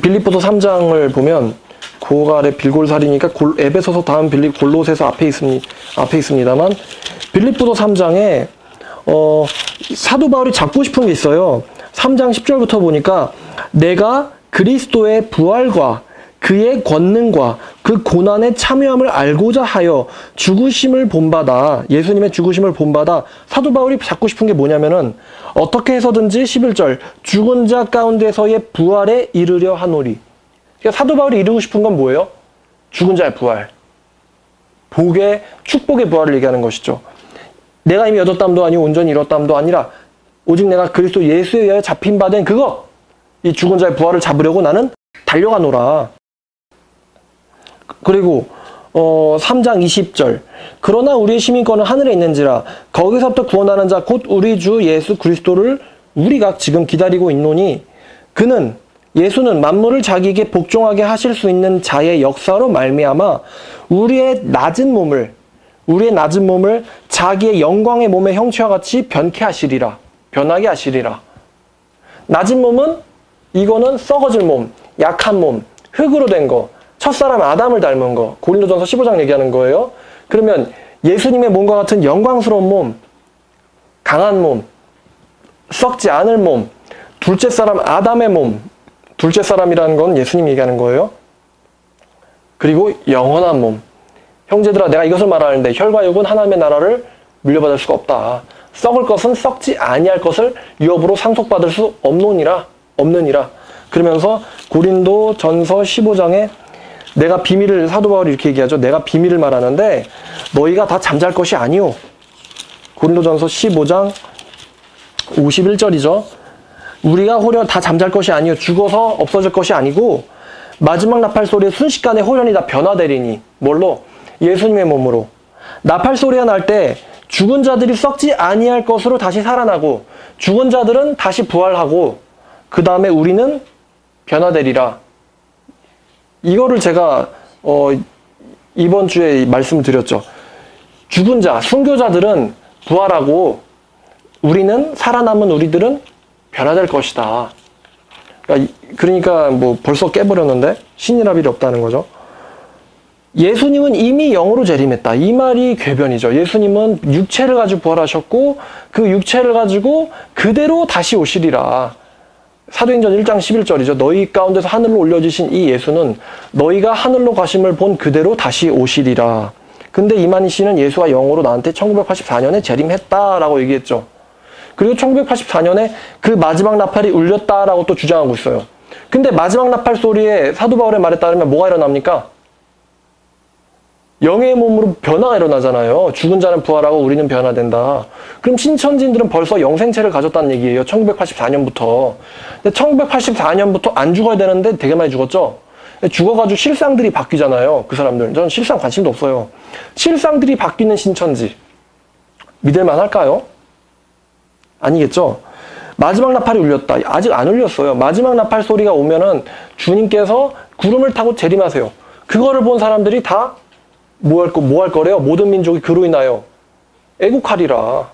빌립보서 3장을 보면 그 아래 빌골살이니까 에베소서 다음 골로새서 앞에 있습니다만 빌립보서 3장에 사도 바울이 잡고 싶은 게 있어요. 3장 10절부터 보니까 내가 그리스도의 부활과 그의 권능과 그 고난의 참여함을 알고자 하여 죽으심을 본받아, 예수님의 죽으심을 본받아. 사도 바울이 잡고 싶은 게 뭐냐면은 어떻게 해서든지 11절 죽은 자 가운데서의 부활에 이르려 하노리. 그러니까 사도 바울이 이루고 싶은 건 뭐예요? 죽은 자의 부활, 복의, 축복의 부활을 얘기하는 것이죠. 내가 이미 얻었담도 아니고 온전히 이뤘담도 아니라 오직 내가 그리스도 예수에 의하여 잡힌 바 된 그것, 이 죽은 자의 부활을 잡으려고 나는 달려가노라. 그리고 3장 20절 그러나 우리의 시민권은 하늘에 있는지라 거기서부터 구원하는 자 곧 우리 주 예수 그리스도를 우리가 지금 기다리고 있노니 그는 예수는 만물을 자기에게 복종하게 하실 수 있는 자의 역사로 말미암아 우리의 낮은 몸을 자기의 영광의 몸의 형체와 같이 변하게 하시리라. 낮은 몸은 이거는 썩어질 몸, 약한 몸, 흙으로 된 거, 첫사람 아담을 닮은 거, 고린도전서 15장 얘기하는 거예요. 그러면 예수님의 몸과 같은 영광스러운 몸, 강한 몸, 썩지 않을 몸, 둘째 사람 아담의 몸, 둘째 사람이라는 건 예수님이 얘기하는 거예요. 그리고 영원한 몸. 형제들아, 내가 이것을 말하는데 혈과 육은 하나님의 나라를 물려받을 수가 없다. 썩을 것은 썩지 아니할 것을 유업으로 상속받을 수 없느니라. 그러면서 고린도전서 15장에 내가 비밀을, 사도 바울이 이렇게 얘기하죠. 내가 비밀을 말하는데 너희가 다 잠잘 것이 아니오. 고린도전서 15장 51절이죠. 우리가 호련 다 잠잘 것이 아니오. 죽어서 없어질 것이 아니고 마지막 나팔 소리에 순식간에 호련이 다 변화되리니. 뭘로? 예수님의 몸으로. 나팔 소리가 날 때 죽은 자들이 썩지 아니할 것으로 다시 살아나고 죽은 자들은 다시 부활하고 그 다음에 우리는 변화되리라. 이거를 제가 이번 주에 말씀드렸죠. 죽은 자, 순교자들은 부활하고 우리는, 살아남은 우리들은 변화될 것이다. 그러니까 뭐 벌써 깨버렸는데 신이라빌이 없다는 거죠. 예수님은 이미 영으로 재림했다. 이 말이 궤변이죠. 예수님은 육체를 가지고 부활하셨고 그 육체를 가지고 그대로 다시 오시리라. 사도행전 1장 11절이죠. 너희 가운데서 하늘로 올려지신 이 예수는 너희가 하늘로 가심을 본 그대로 다시 오시리라. 근데 이만희 씨는 예수가 영으로 나한테 1984년에 재림했다라고 얘기했죠. 그리고 1984년에 그 마지막 나팔이 울렸다라고 또 주장하고 있어요. 근데 마지막 나팔 소리에 사도 바울의 말에 따르면 뭐가 일어납니까? 영의 몸으로 변화가 일어나잖아요. 죽은 자는 부활하고 우리는 변화된다. 그럼 신천지인들은 벌써 영생체를 가졌다는 얘기예요. 1984년부터. 근데 1984년부터 안 죽어야 되는데 되게 많이 죽었죠. 죽어가지고 실상들이 바뀌잖아요. 그 사람들. 저는 실상 관심도 없어요. 실상들이 바뀌는 신천지. 믿을만 할까요? 아니겠죠. 마지막 나팔이 울렸다. 아직 안 울렸어요. 마지막 나팔 소리가 오면은 주님께서 구름을 타고 재림하세요. 그거를 본 사람들이 다 뭐 할 거래요? 모든 민족이 그로 인하여 애국하리라.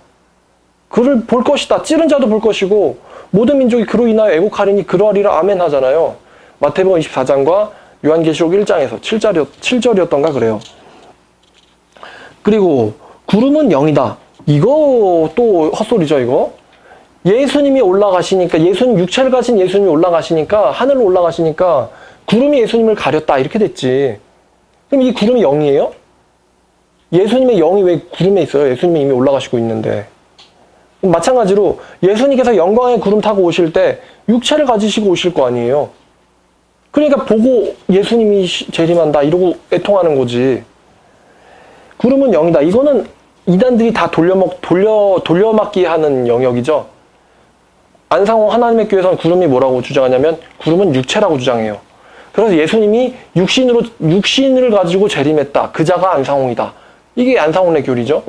그를 볼 것이다. 찌른 자도 볼 것이고 모든 민족이 그로 인하여 애국하리니 그러하리라. 아멘 하잖아요. 마태복음 24장과 요한계시록 1장에서 7절이었던가 그래요. 그리고 구름은 영이다. 이거 또 헛소리죠, 이거. 예수님이 올라가시니까, 예수님, 육체를 가진 예수님이 올라가시니까, 하늘로 올라가시니까 구름이 예수님을 가렸다. 이렇게 됐지. 그럼 이 구름이 영이에요? 예수님의 영이 왜 구름에 있어요? 예수님이 이미 올라가시고 있는데. 마찬가지로 예수님께서 영광의 구름 타고 오실 때 육체를 가지시고 오실 거 아니에요. 그러니까 보고 예수님이 재림한다 이러고 애통하는 거지. 구름은 영이다. 이거는 이단들이 다 돌려막기 하는 영역이죠. 안상홍 하나님의 교회에서는 구름이 뭐라고 주장하냐면 구름은 육체라고 주장해요. 그래서 예수님이 육신을 가지고 재림했다. 그 자가 안상홍이다. 이게 안상홍의 교리죠.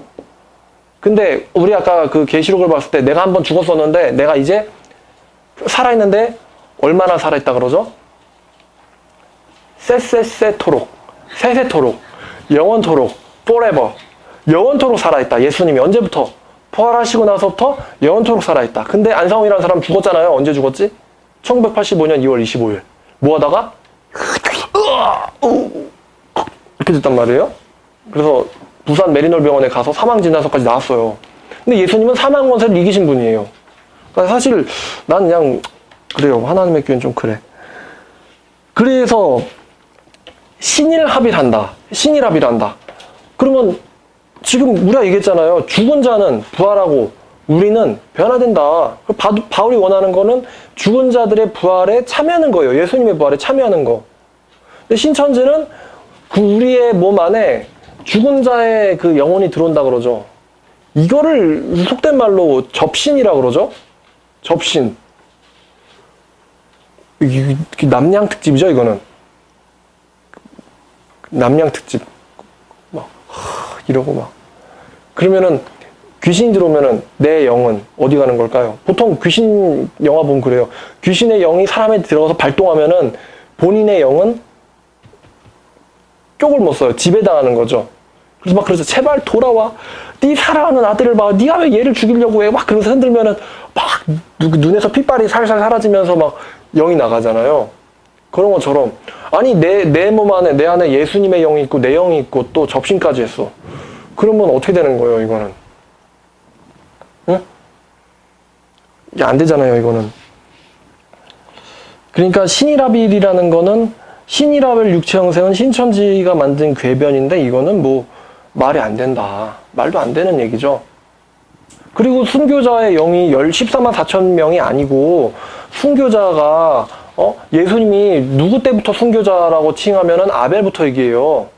근데 우리 아까 그 계시록을 봤을 때 내가 한번 죽었었는데 내가 이제 살아있는데 얼마나 살아있다 그러죠? 세세세토록, 세세토록, 영원토록, forever, 영원토록 살아있다. 예수님이 언제부터? 부활하시고 나서부터 영원토록 살아있다. 근데 안상홍이라는 사람 죽었잖아요. 언제 죽었지? 1985년 2월 25일. 뭐 하다가 이렇게 됐단 말이에요. 그래서 부산 메리놀 병원에 가서 사망진단서까지 나왔어요. 근데 예수님은 사망 권세를 이기신 분이에요. 그러니까 사실 난 그냥 그래요. 하나님의 교회는 좀 그래. 그래서 신일합일한다. 신일합일한다. 그러면 지금 우리가 얘기했잖아요. 죽은 자는 부활하고 우리는 변화된다. 바울이 원하는 거는 죽은 자들의 부활에 참여하는 거예요. 예수님의 부활에 참여하는 거. 근데 신천지는 그 우리의 몸 안에 죽은 자의 그 영혼이 들어온다 그러죠. 이거를 속된 말로 접신이라 그러죠. 접신. 남양 특집이죠, 이거는. 남양 특집. 막 이러고 막. 그러면은 귀신이 들어오면은 내 영은 어디 가는 걸까요? 보통 귀신 영화 보면 그래요. 귀신의 영이 사람에 들어가서 발동하면은 본인의 영은 쪽을 못 써요. 지배당하는 거죠. 그래서 막 그러죠. 제발 돌아와. 네 사랑하는 아들을 봐. 네가 왜 얘를 죽이려고 해? 막 그러면서 흔들면은 막 눈에서 핏발이 살살 사라지면서 막 영이 나가잖아요. 그런 것처럼 아니 내 몸 안에 내 안에 예수님의 영이 있고 내 영이 있고 또 접신까지 했어. 그러면 어떻게 되는 거예요, 이거는? 응? 이게 안 되잖아요, 이거는. 그러니까 신일합일이라는 거는 신일합일 육체 형생은 신천지가 만든 궤변인데 이거는 뭐 말이 안 된다. 말도 안 되는 얘기죠. 그리고 순교자의 영이 14만 4천 명이 아니고 순교자가 예수님이 누구 때부터 순교자라고 칭하면은 아벨부터 얘기해요.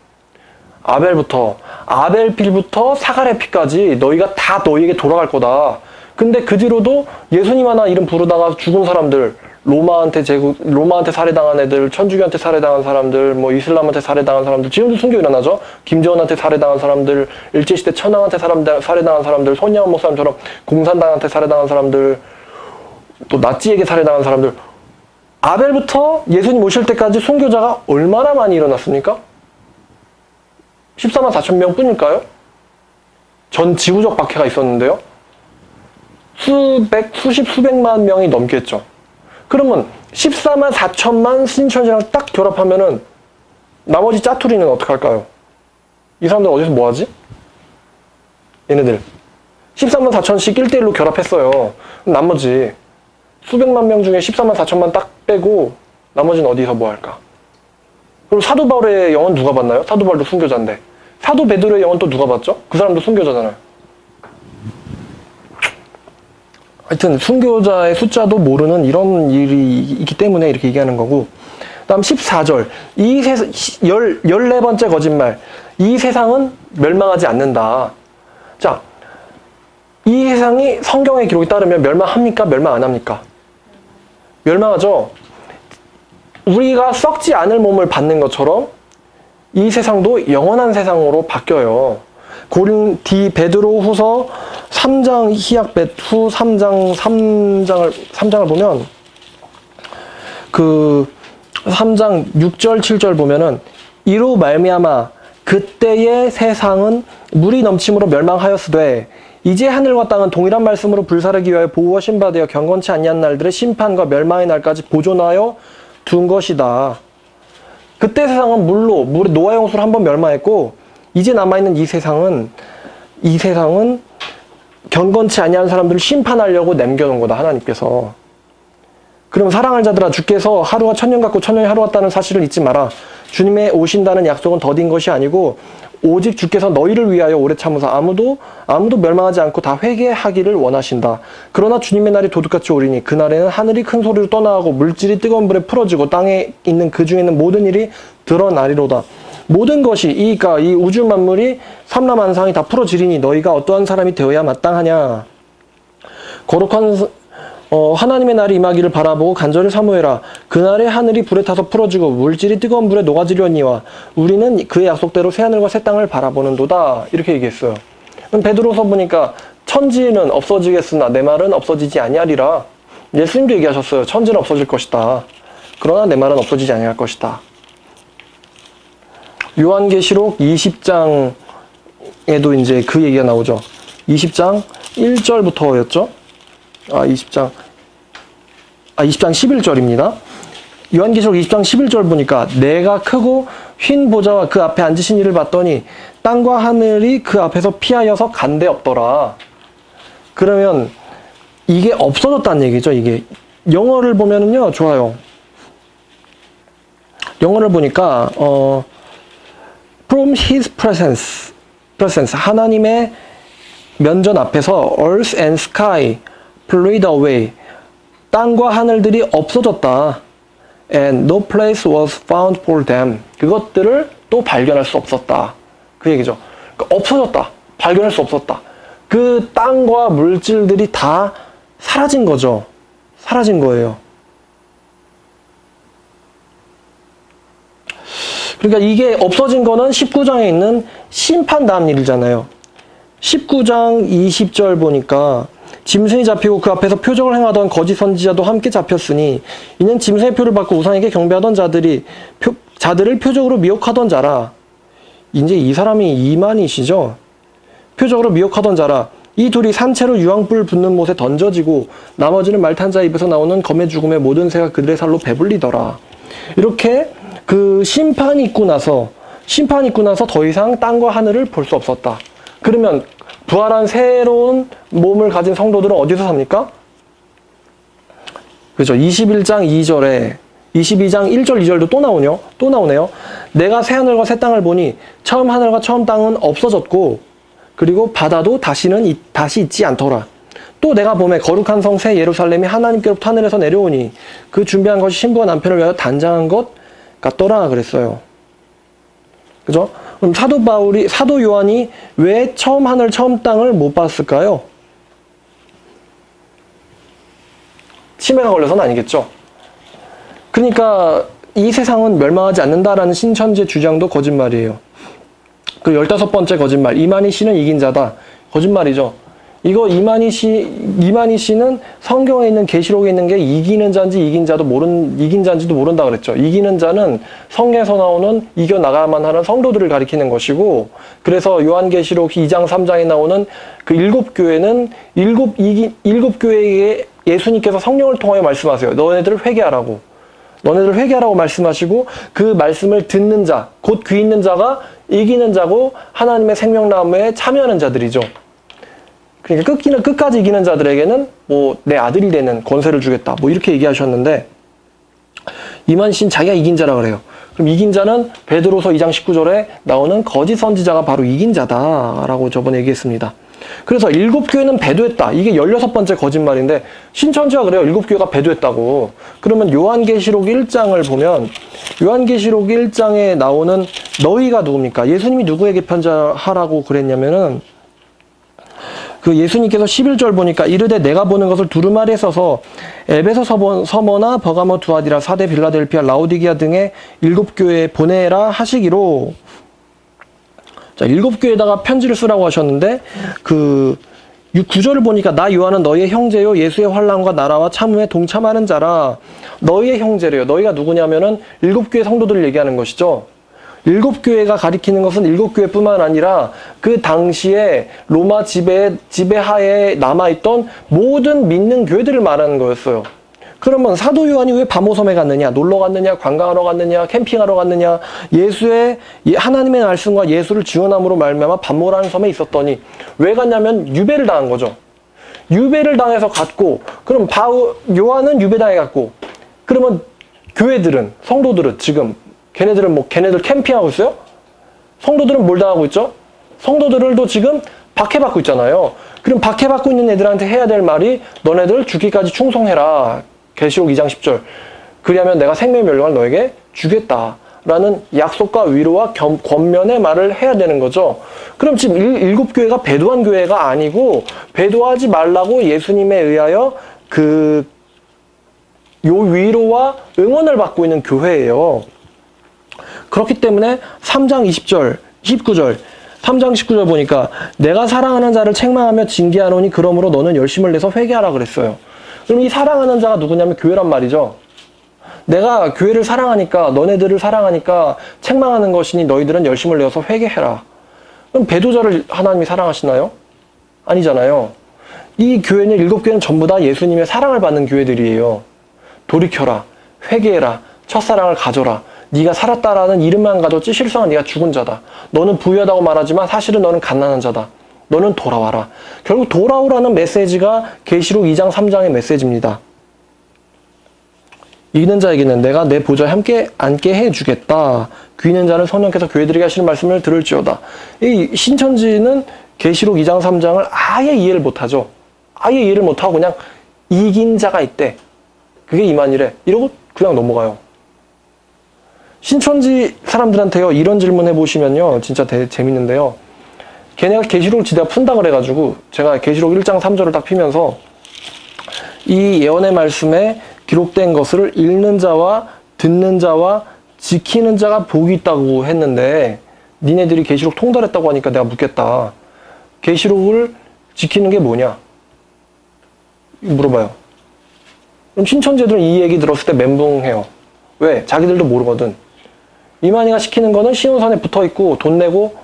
아벨부터. 아벨 피부터 사갈의 피까지 너희가 다 너희에게 돌아갈 거다. 근데 그 뒤로도 예수님 하나 이름 부르다가 죽은 사람들, 로마한테 살해당한 애들, 천주교한테 살해당한 사람들, 뭐 이슬람한테 살해당한 사람들, 지금도 순교 일어나죠? 김정은한테 살해당한 사람들, 일제시대 천황한테 살해당한 사람들, 손양원 목사님처럼 공산당한테 살해당한 사람들, 또 나치에게 살해당한 사람들. 아벨부터 예수님 오실 때까지 순교자가 얼마나 많이 일어났습니까? 14만 4천 명 뿐일까요? 전 지구적 박해가 있었는데요. 수백만 명이 넘겠죠. 그러면 14만 4천만 신천지랑 딱 결합하면은 나머지 짜투리는 어떡할까요? 이 사람들 어디서 뭐하지? 얘네들 14만 4천씩 1대1로 결합했어요. 나머지 수백만 명 중에 14만 4천만 딱 빼고 나머지는 어디서 뭐할까? 그럼 사도 바울의 영은 누가 봤나요? 사도 바울도 순교자인데. 사도 베드로의 영은 또 누가 봤죠? 그 사람도 순교자잖아요. 하여튼 순교자의 숫자도 모르는 이런 일이 있기 때문에 이렇게 얘기하는 거고. 다음 14절. 14번째 거짓말. 이 세상은 멸망하지 않는다. 자, 이 세상이 성경의 기록에 따르면 멸망합니까? 멸망 안 합니까? 멸망하죠. 우리가 썩지 않을 몸을 받는 것처럼 이 세상도 영원한 세상으로 바뀌어요. 베드로 후서 3장 히약벳 후 3장을 보면 그 3장 6절 7절 보면은 이로 말미암아 그때의 세상은 물이 넘침으로 멸망하였으되 이제 하늘과 땅은 동일한 말씀으로 불사르기 위하여 보호하신 바 되어 경건치 아니한 날들의 심판과 멸망의 날까지 보존하여 둔 것이다. 그때 세상은 물에 노아 홍수로 한번 멸망했고 이제 남아있는 이 세상은 경건치 아니한 사람들을 심판하려고 남겨놓은 거다. 하나님께서. 그럼 사랑할 자들아 주께서 하루가 천년 같고 천년이 하루 같다는 사실을 잊지 마라. 주님의 오신다는 약속은 더딘 것이 아니고 오직 주께서 너희를 위하여 오래 참으사 아무도 멸망하지 않고 다 회개하기를 원하신다. 그러나 주님의 날이 도둑같이 오리니 그날에는 하늘이 큰 소리로 떠나가고 물질이 뜨거운 불에 풀어지고 땅에 있는 그 중에 있는 모든 일이 드러나리로다. 모든 것이 그러니까 이 우주 만물이 삼라만상이 다 풀어지리니 너희가 어떠한 사람이 되어야 마땅하냐. 거룩한 하나님의 날이 임하기를 바라보고 간절히 사모해라. 그날에 하늘이 불에 타서 풀어지고 물질이 뜨거운 불에 녹아지려니와 우리는 그의 약속대로 새하늘과 새 땅을 바라보는도다. 이렇게 얘기했어요. 베드로서 보니까 천지는 없어지겠으나 내 말은 없어지지 아니하리라. 예수님도 얘기하셨어요. 천지는 없어질 것이다. 그러나 내 말은 없어지지 아니할 것이다. 요한계시록 20장에도 이제 그 얘기가 나오죠. 20장 1절부터였죠. 20장 11절입니다. 요한계시록 20장 11절 보니까 내가 크고 흰 보좌와 그 앞에 앉으신 이를 봤더니 땅과 하늘이 그 앞에서 피하여서 간데 없더라. 그러면 이게 없어졌다는 얘기죠. 이게 영어를 보면은요 좋아요. 영어를 보니까 From His presence 하나님의 면전 앞에서 earth and sky fled away. 땅과 하늘들이 없어졌다. And no place was found for them. 그것들을 또 발견할 수 없었다. 그 얘기죠. 그러니까 없어졌다. 발견할 수 없었다. 그 땅과 물질들이 다 사라진 거죠. 사라진 거예요. 그러니까 이게 없어진 거는 19장에 있는 심판 다음 일이잖아요. 19장 20절 보니까 짐승이 잡히고 그 앞에서 표적을 행하던 거짓 선지자도 함께 잡혔으니 이는 짐승의 표를 받고 우상에게 경배하던 자들을 표적으로 미혹하던 자라. 이제 이 사람이 이만희시죠. 표적으로 미혹하던 자라. 이 둘이 산채로 유황불 붙는 못에 던져지고 나머지는 말탄 자 입에서 나오는 검의 죽음의 모든 새가 그들의 살로 배불리더라. 이렇게 그 심판이 있고 나서 더 이상 땅과 하늘을 볼 수 없었다. 그러면 부활한 새로운 몸을 가진 성도들은 어디서 삽니까? 그죠? 21장 2절에 22장 1절 2절도 또 나오네요. 내가 새 하늘과 새 땅을 보니 처음 하늘과 처음 땅은 없어졌고 그리고 바다도 다시 있지 않더라. 또 내가 봄에 거룩한 성 새 예루살렘이 하나님께로부터 하늘에서 내려오니 그 준비한 것이 신부와 남편을 위하여 단장한 것 같더라 그랬어요. 그죠? 그럼 사도 요한이 왜 처음 하늘 처음 땅을 못 봤을까요? 치매가 걸려서는 아니겠죠. 그러니까 이 세상은 멸망하지 않는다라는 신천지의 주장도 거짓말이에요. 그 15번째 거짓말, 이만희 씨는 이긴 자다. 거짓말이죠. 이거 이만희 씨는 성경에 있는 계시록에 있는 게 이기는 자인지 이긴 자인지도 모른다 그랬죠. 이기는 자는 성경에서 나오는 이겨나가야만 하는 성도들을 가리키는 것이고, 그래서 요한계시록 2장 3장에 나오는 그 7교회는 7교회에 예수님께서 성령을 통하여 말씀하세요. 너네들을 회개하라고. 너네들 회개하라고 말씀하시고, 그 말씀을 듣는 자, 곧 귀 있는 자가 이기는 자고 하나님의 생명나무에 참여하는 자들이죠. 그러니까 끝까지 이기는 자들에게는 뭐 내 아들이 되는 권세를 주겠다. 뭐 이렇게 얘기하셨는데, 이만희 씨는 자기가 이긴 자라 그래요. 그럼 이긴 자는 베드로서 2장 19절에 나오는 거짓 선지자가 바로 이긴 자다라고 저번에 얘기했습니다. 그래서 7교회는 배도했다. 이게 16번째 거짓말인데, 신천지가 그래요. 7교회가 배도했다고. 그러면 요한계시록 1장을 보면, 요한계시록 1장에 나오는 너희가 누굽니까? 예수님이 누구에게 편지하라고 그랬냐면은, 그 예수님께서 11절 보니까 이르되 내가 보는 것을 두루마리에 써서 에베소 서머나 버가모 두아디라 사대 빌라델피아 라오디게아 등의 7교회에 보내라 하시기로. 자, 7교회에다가 편지를 쓰라고 하셨는데, 그 9절을 보니까 나 요한은 너희의 형제요 예수의 환난과 나라와 참음에 동참하는 자라. 너희의 형제래요. 너희가 누구냐면은 7교회 성도들을 얘기하는 것이죠. 7교회가 가리키는 것은 7교회뿐만 아니라 그 당시에 로마 지배하에 남아있던 모든 믿는 교회들을 말하는 거였어요. 그러면 사도 요한이 왜 바모섬에 갔느냐, 놀러 갔느냐, 관광하러 갔느냐, 캠핑하러 갔느냐, 하나님의 말씀과 예수를 증언함으로 말미암아 바모라는 섬에 있었더니 왜 갔냐면 유배를 당한 거죠. 유배를 당해서 갔고, 그럼 요한은 유배당해 갔고, 그러면 교회들은, 성도들은 지금 걔네들 캠핑하고 있어요? 성도들은 뭘 당하고 있죠? 성도들도 지금 박해받고 있잖아요. 그럼 박해받고 있는 애들한테 해야 될 말이 너네들 죽기까지 충성해라. 계시록 2장 10절. 그리하면 내가 생명의 멸령을 너에게 주겠다. 라는 약속과 위로와 권면의 말을 해야 되는 거죠. 그럼 지금 일곱 교회가 배도한 교회가 아니고 배도하지 말라고 예수님에 의하여 요 위로와 응원을 받고 있는 교회예요. 그렇기 때문에 3장 20절, 19절 3장 19절 보니까 내가 사랑하는 자를 책망하며 징계하노니 그러므로 너는 열심을 내서 회개하라 그랬어요. 그럼 이 사랑하는 자가 누구냐면 교회란 말이죠. 내가 교회를 사랑하니까 너네들을 사랑하니까 책망하는 것이니 너희들은 열심을 내어서 회개해라. 그럼 배도자를 하나님이 사랑하시나요? 아니잖아요. 이 교회는 일곱 교회는 전부 다 예수님의 사랑을 받는 교회들이에요. 돌이켜라. 회개해라. 첫사랑을 가져라. 네가 살았다라는 이름만 가졌지 실상은 네가 죽은 자다. 너는 부유하다고 말하지만 사실은 너는 가난한 자다. 너는 돌아와라. 결국 돌아오라는 메시지가 계시록 2장 3장의 메시지입니다. 이기는 자에게는 내가 내 보좌에 함께 앉게 해주겠다. 귀 있는 자는 성령께서 교회들에게 하시는 말씀을 들을지어다. 이 신천지는 계시록 2장 3장을 아예 이해를 못하죠. 아예 이해를 못하고 그냥 이긴 자가 있대. 그게 이만이래. 이러고 그냥 넘어가요. 신천지 사람들한테요 이런 질문 해보시면요 진짜 재밌는데요. 걔네가 계시록을 지대가 푼다 그래가지고 제가 계시록 1장 3절을 딱 피면서 이 예언의 말씀에 기록된 것을 읽는 자와 듣는 자와 지키는 자가 복이 있다고 했는데 니네들이 계시록 통달했다고 하니까 내가 묻겠다. 계시록을 지키는 게 뭐냐? 물어봐요. 그럼 신천지들은 이 얘기 들었을 때 멘붕해요. 왜? 자기들도 모르거든. 이만희가 시키는 거는 시온산에 붙어있고 돈 내고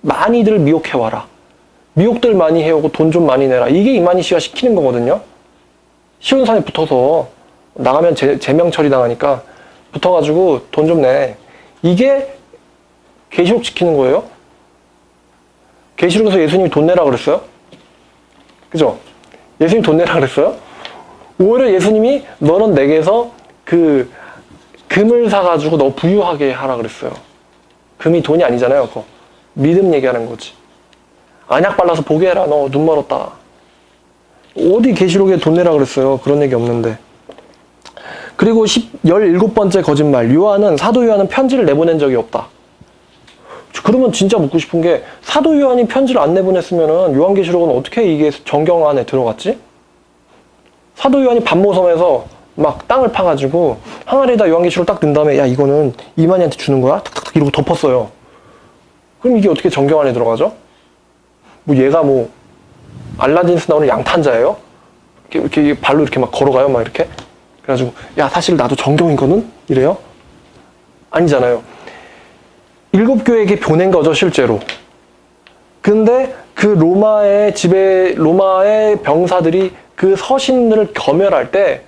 많이들 미혹해와라. 미혹들 많이 해오고 돈 좀 많이 내라. 이게 이만희 씨가 시키는 거거든요. 시온산에 붙어서 나가면 제명 처리당하니까 붙어가지고 돈 좀 내. 이게 계시록 지키는 거예요? 계시록에서 예수님이 돈 내라 그랬어요? 그죠? 예수님이 돈 내라 그랬어요? 오히려 예수님이 너는 내게서 금을 사가지고 너 부유하게 하라 그랬어요. 금이 돈이 아니잖아요. 그거. 믿음 얘기하는 거지. 안약 발라서 보게 해라. 너 눈 멀었다. 어디 계시록에 돈 내라 그랬어요. 그런 얘기 없는데. 그리고 17번째 거짓말. 사도 요한은 편지를 내보낸 적이 없다. 그러면 진짜 묻고 싶은 게 사도 요한이 편지를 안 내보냈으면 요한계시록은 어떻게 이게 정경 안에 들어갔지? 사도 요한이 반모섬에서 막 땅을 파가지고 항아리에다 요한계시록을 딱 넣은 다음에 야 이거는 이만희한테 주는 거야? 탁탁탁 이러고 덮었어요. 그럼 이게 어떻게 정경 안에 들어가죠? 뭐 얘가 뭐 알라딘에서 나오는 양탄자예요? 이렇게 발로 이렇게 막 걸어가요? 막 이렇게? 그래가지고 야 사실 나도 정경이거든? 이래요? 아니잖아요. 일곱 교회에게 보낸 거죠 실제로. 근데 그 로마의 병사들이 그 서신을 검열할 때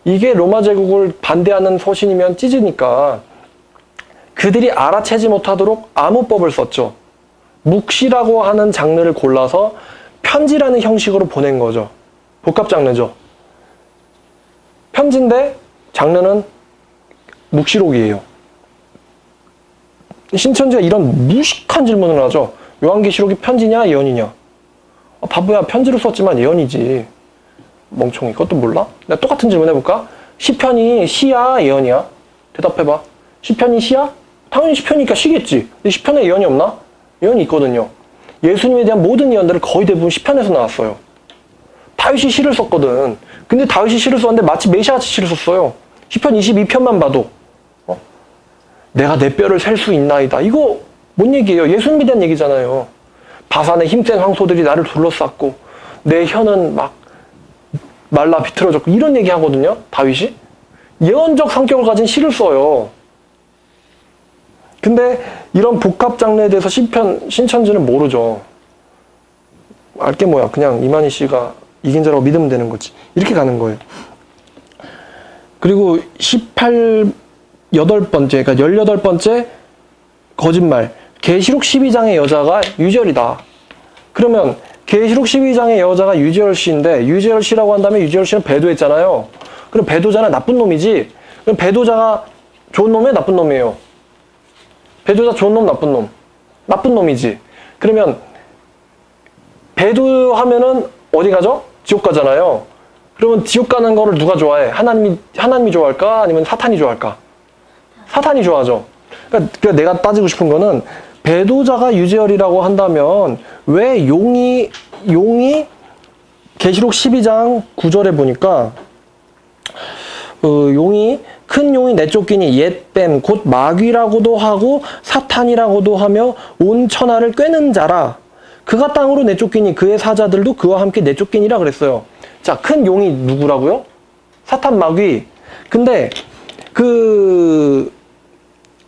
이게 로마 제국을 반대하는 서신이면 찢으니까 그들이 알아채지 못하도록 암호법을 썼죠. 묵시라고 하는 장르를 골라서 편지라는 형식으로 보낸 거죠. 복합 장르죠. 편지인데 장르는 묵시록이에요. 신천지가 이런 무식한 질문을 하죠. 요한계시록이 편지냐 예언이냐? 바보야 편지로 썼지만 예언이지. 멍청이 그것도 몰라? 내가 똑같은 질문 해볼까? 시편이 시야 예언이야? 대답해봐. 시편이 시야? 당연히 시편이니까 시겠지. 근데 시편에 예언이 없나? 예언이 있거든요. 예수님에 대한 모든 예언들은 거의 대부분 시편에서 나왔어요. 다윗이 시를 썼거든. 근데 다윗이 시를 썼는데 마치 메시아같이 시를 썼어요. 시편 22편만 봐도 내가 내 뼈를 셀 수 있나이다. 이거 뭔 얘기예요? 예수님에 대한 얘기잖아요. 바산의 힘센 황소들이 나를 둘러쌌고 내 혀는 막 말라 비틀어졌고 이런 얘기 하거든요. 다윗이. 예언적 성격을 가진 시를 써요. 근데 이런 복합 장르에 대해서 신천지는 모르죠. 알게 뭐야. 그냥 이만희 씨가 이긴 자라고 믿으면 되는 거지. 이렇게 가는 거예요. 그리고 18번째 거짓말. 계시록 12장의 여자가 유재열이다. 그러면 계시록 12장의 여자가 유재열 씨인데 유재열 씨라고 한다면 유재열 씨는 배도했잖아요. 그럼 배도자는 나쁜 놈이지. 그럼 배도자가 좋은 놈이에요? 나쁜 놈이에요? 배도자 좋은 놈, 나쁜 놈? 나쁜 놈이지. 그러면 배도하면은 어디 가죠? 지옥 가잖아요. 그러면 지옥 가는 거를 누가 좋아해? 하나님이 좋아할까? 아니면 사탄이 좋아할까? 사탄이 좋아하죠. 그러니까 내가 따지고 싶은 거는 배도자가 유재열이라고 한다면 왜 용이 계시록 12장 9절에 보니까 큰 용이 내쫓기니 옛뱀 곧 마귀라고도 하고 사탄이라고도 하며 온 천하를 꿰는 자라. 그가 땅으로 내쫓기니 그의 사자들도 그와 함께 내쫓기니라 그랬어요. 자, 큰 용이 누구라고요? 사탄, 마귀. 근데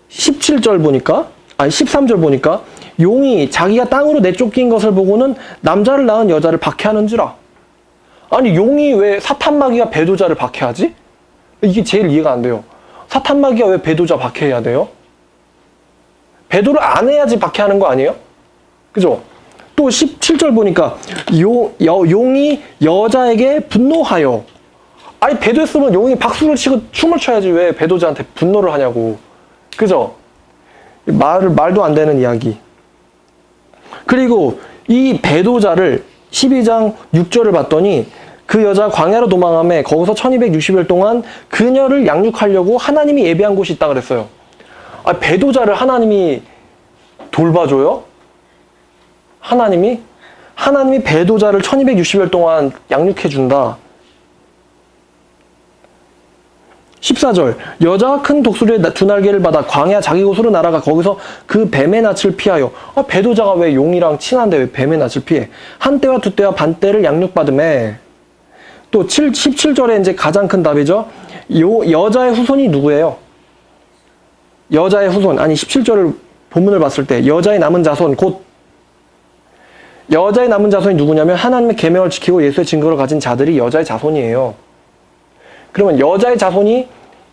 17절 보니까, 아니 13절 보니까 용이 자기가 땅으로 내쫓긴 것을 보고는 남자를 낳은 여자를 박해하는지라. 아니 용이 왜 사탄, 마귀가 배도자를 박해하지? 이게 제일 이해가 안 돼요. 사탄, 마귀가 왜 배도자 박해해야 돼요? 배도를 안 해야지 박해하는 거 아니에요? 그죠? 또 17절 보니까 용이 여자에게 분노하여. 아니 배도했으면 용이 박수를 치고 춤을 춰야지 왜 배도자한테 분노를 하냐고. 그죠? 말도 안 되는 이야기. 그리고 이 배도자를 12장 6절을 봤더니 그 여자 광야로 도망하며 거기서 1260일 동안 그녀를 양육하려고 하나님이 예비한 곳이 있다 그랬어요. 아, 배도자를 하나님이 돌봐줘요? 하나님이 배도자를 1260일 동안 양육해준다. 14절 여자가 큰 독수리의 두 날개를 받아 광야 자기 곳으로 날아가 거기서 그 뱀의 낯을 피하여. 아, 배도자가 왜 용이랑 친한데 왜 뱀의 낯을 피해? 한 때와 두 때와 반 때를 양육받으매. 또 17절에 이제 가장 큰 답이죠. 여자의 후손이 누구예요? 여자의 후손. 아니 17절을 본문을 봤을 때 여자의 남은 자손 곧 여자의 남은 자손이 누구냐면 하나님의 계명을 지키고 예수의 증거를 가진 자들이 여자의 자손이에요. 그러면 여자의 자손이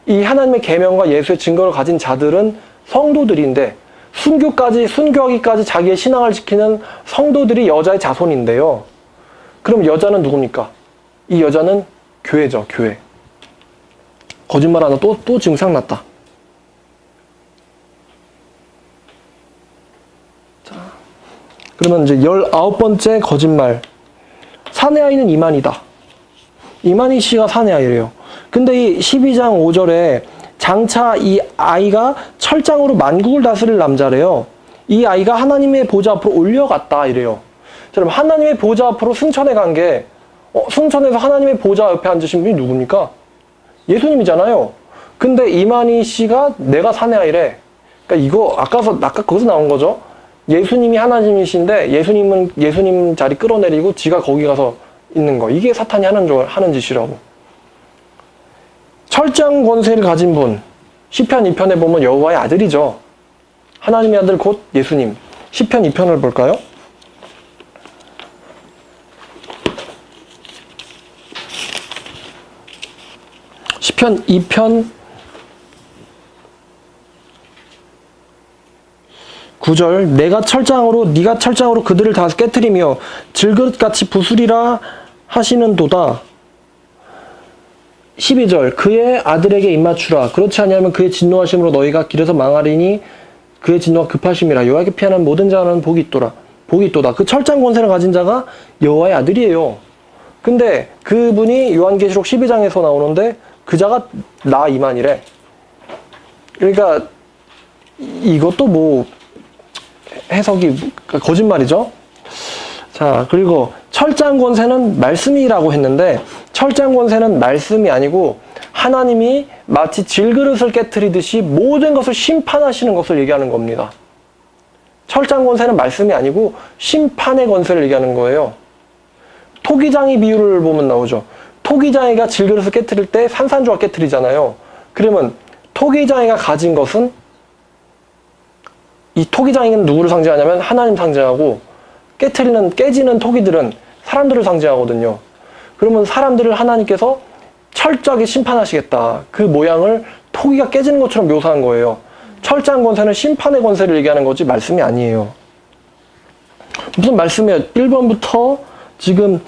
이 하나님의 계명과 예수의 증거를 가진 자들은 성도들인데 순교하기까지 자기의 신앙을 지키는 성도들이 여자의 자손인데요. 그럼 여자는 누굽니까? 이 여자는 교회죠, 교회. 거짓말 하나 또 지금 생각났다. 자, 그러면 이제 19번째 거짓말. 사내 아이는 이만희다. 이만희 씨가 사내 아이래요. 근데 이 12장 5절에 장차 이 아이가 철장으로 만국을 다스릴 남자래요. 이 아이가 하나님의 보좌 앞으로 올려갔다 이래요. 자, 그럼 하나님의 보좌 앞으로 승천해 간 게 승천해서 하나님의 보좌 옆에 앉으신 분이 누굽니까? 예수님이잖아요. 근데 이만희 씨가 내가 사내 아이래. 그러니까 이거 아까 거기서 나온 거죠. 예수님이 하나님이신데 예수님 자리 끌어내리고 지가 거기 가서 있는 거. 이게 사탄이 하는 짓이라고. 철장 권세를 가진 분. 시편 2편에 보면 여호와의 아들이죠. 하나님의 아들 곧 예수님. 시편 2편을 볼까요? 시편 2편 9절 네가 철장으로 그들을 다 깨트리며 질그릇같이 부수리라 하시는도다. 12절 그의 아들에게 입맞추라. 그렇지 아니하면 그의 진노하심으로 너희가 길에서 망하리니 그의 진노가 급하심이라. 여호와께 피하는 모든 자는 복이 있도다. 그 철장 권세를 가진 자가 여호와의 아들이에요. 근데 그분이 요한계시록 12장에서 나오는데 그 자가 나 이만이래. 그러니까 이것도 뭐 해석이 거짓말이죠. 자, 그리고 철장 권세는 말씀이라고 했는데 철장 권세는 말씀이 아니고 하나님이 마치 질그릇을 깨트리듯이 모든 것을 심판하시는 것을 얘기하는 겁니다. 철장 권세는 말씀이 아니고 심판의 권세를 얘기하는 거예요. 토기장이 비유를 보면 나오죠. 토기장이가 질그릇을 깨트릴 때 산산조각 깨트리잖아요. 그러면 토기장이가 가진 것은 이 토기장이는 누구를 상징하냐면 하나님 상징하고 깨지는 토기들은 사람들을 상징하거든요. 그러면 사람들을 하나님께서 철저하게 심판하시겠다. 그 모양을 토기가 깨지는 것처럼 묘사한 거예요. 철장 권세는 심판의 권세를 얘기하는 거지 말씀이 아니에요. 무슨 말씀이에요? 1번부터 지금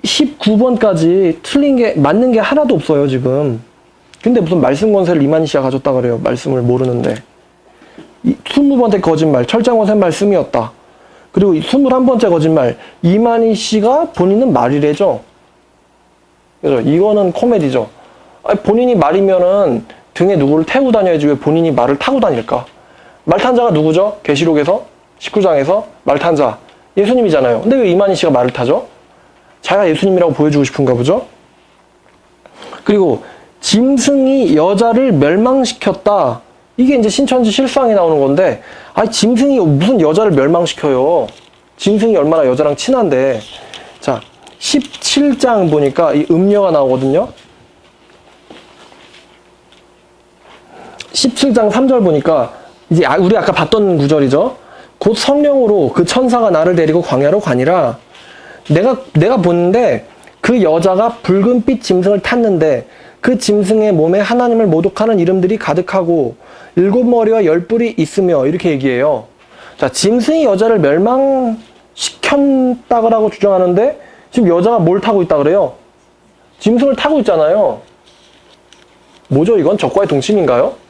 19번까지 틀린 게 맞는 게 하나도 없어요 지금. 근데 무슨 말씀 권세를 이만희 씨가 가졌다 그래요. 말씀을 모르는데. 20번째 거짓말, 철장원 말씀이었다. 그리고 21번째 거짓말, 이만희 씨가 본인은 말이래죠. 그죠? 이거는 코미디죠. 아니, 본인이 말이면은 등에 누구를 태우고 다녀야지 왜 본인이 말을 타고 다닐까? 말 탄 자가 누구죠? 계시록에서 19장에서 말 탄 자 예수님이잖아요. 근데 왜 이만희 씨가 말을 타죠? 자기가 예수님이라고 보여주고 싶은가 보죠? 그리고 짐승이 여자를 멸망시켰다. 이게 이제 신천지 실상에 나오는 건데, 아니, 짐승이 무슨 여자를 멸망시켜요? 짐승이 얼마나 여자랑 친한데. 자, 17장 보니까 이 음녀가 나오거든요. 17장 3절 보니까, 이제 우리 아까 봤던 구절이죠. 곧 성령으로 그 천사가 나를 데리고 광야로 가니라. 내가 보는데 그 여자가 붉은빛 짐승을 탔는데 그 짐승의 몸에 하나님을 모독하는 이름들이 가득하고 7머리와 10뿔이 있으며 이렇게 얘기해요. 자, 짐승이 여자를 멸망시켰다고 주장하는데 지금 여자가 뭘 타고 있다 그래요? 짐승을 타고 있잖아요. 뭐죠 이건? 적과의 동침인가요?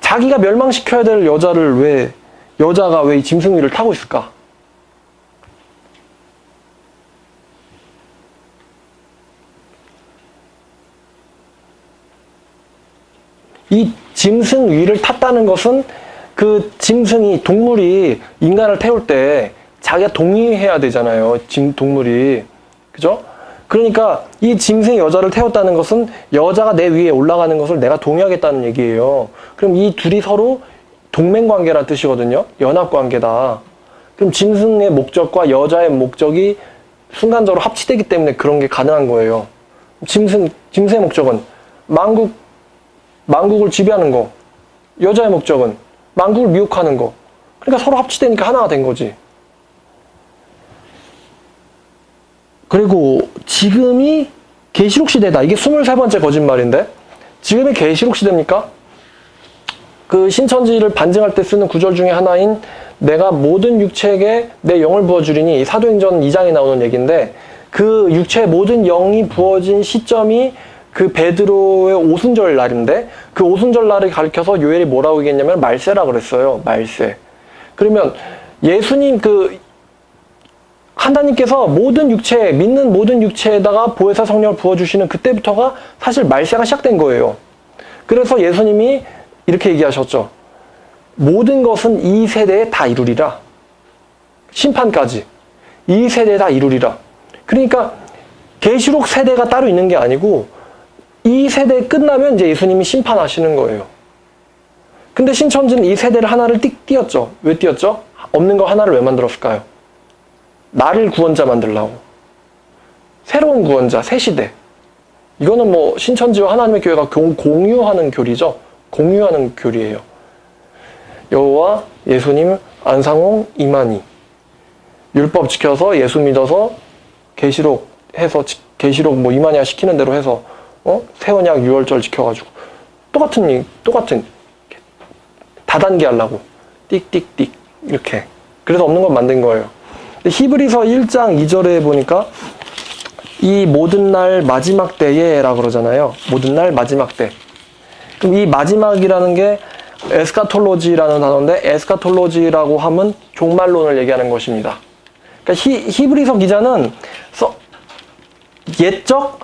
자기가 멸망시켜야 될 여자가 왜 이 짐승 위를 타고 있을까? 이 짐승 위를 탔다는 것은 그 짐승이, 동물이 인간을 태울 때 자기가 동의해야 되잖아요. 동물이. 그죠? 그러니까 이 짐승이 여자를 태웠다는 것은 여자가 내 위에 올라가는 것을 내가 동의하겠다는 얘기예요. 그럼 이 둘이 서로 동맹관계라는 뜻이거든요. 연합관계다. 그럼 짐승의 목적과 여자의 목적이 순간적으로 합치되기 때문에 그런 게 가능한 거예요. 짐승의 목적은 만국을 지배하는 거. 여자의 목적은 만국을 미혹하는 거. 그러니까 서로 합치되니까 하나가 된 거지. 그리고 지금이 계시록 시대다. 이게 23번째 거짓말인데 지금이 계시록 시대입니까? 그 신천지를 반증할 때 쓰는 구절 중에 하나인 내가 모든 육체에게 내 영을 부어주리니 사도행전 2장에 나오는 얘기인데 그 육체의 모든 영이 부어진 시점이 그 베드로의 오순절 날인데 그 오순절 날을 가리켜서 요엘이 뭐라고 얘기했냐면 말세라 그랬어요. 말세. 그러면 예수님 하나님께서 모든 육체, 믿는 모든 육체에다가 보혜사 성령을 부어주시는 그때부터가 사실 말세가 시작된 거예요. 그래서 예수님이 이렇게 얘기하셨죠. 모든 것은 이 세대에 다 이루리라. 심판까지. 이 세대에 다 이루리라. 그러니까 계시록 세대가 따로 있는 게 아니고 이 세대 끝나면 이제 예수님이 심판하시는 거예요. 근데 신천지는 이 세대를 하나를 띄었죠. 왜 띄었죠? 없는 거 하나를 왜 만들었을까요? 나를 구원자 만들라고. 새로운 구원자, 새 시대. 이거는 뭐 신천지와 하나님의 교회가 공유하는 교리죠. 공유하는 교리예요. 여호와, 예수님, 안상홍, 이만희. 율법 지켜서 예수 믿어서 계시록 해서 계시록 뭐 이만희가 시키는 대로 해서 새 언약 유월절 지켜가지고 똑같은 다단계 하려고 띡띡띡 이렇게. 그래서 없는 건 만든 거예요. 히브리서 1장 2절에 보니까 이 모든 날 마지막 때에 라고 그러잖아요. 모든 날 마지막 때. 그럼 이 마지막이라는 게 에스카톨로지라는 단어인데 에스카톨로지라고 하면 종말론을 얘기하는 것입니다. 그러니까 히브리서 기자는 옛적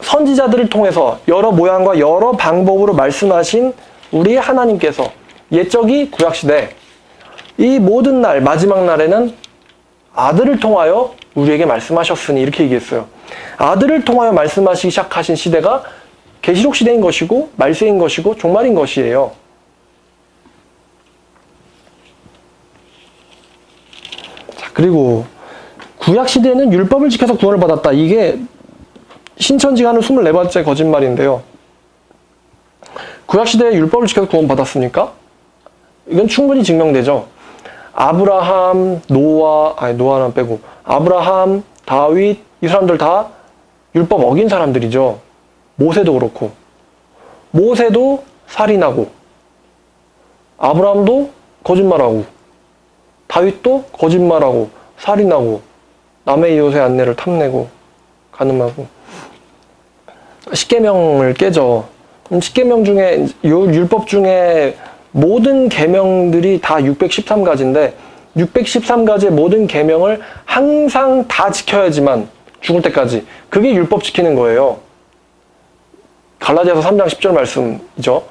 선지자들을 통해서 여러 모양과 여러 방법으로 말씀하신 우리 하나님께서 옛적이 구약시대 이 모든 날 마지막 날에는 아들을 통하여 우리에게 말씀하셨으니 이렇게 얘기했어요. 아들을 통하여 말씀하시기 시작하신 시대가 계시록 시대인 것이고 말세인 것이고 종말인 것이에요. 자, 그리고 구약 시대는 율법을 지켜서 구원을 받았다. 이게 신천지가 하는 24번째 거짓말인데요. 구약 시대에 율법을 지켜서 구원 받았습니까? 이건 충분히 증명되죠. 아브라함, 노아는 빼고 아브라함, 다윗 이 사람들 다 율법 어긴 사람들이죠. 모세도 그렇고 모세도 살인하고 아브라함도 거짓말하고 다윗도 거짓말하고 살인하고 남의 이웃의 아내를 탐내고 간음하고 십계명을 깨죠. 십계명 중에 율법 중에 모든 계명들이 다 613가지인데 613가지의 모든 계명을 항상 다 지켜야지만 죽을 때까지 그게 율법 지키는 거예요. 갈라디아서 3장 10절 말씀이죠.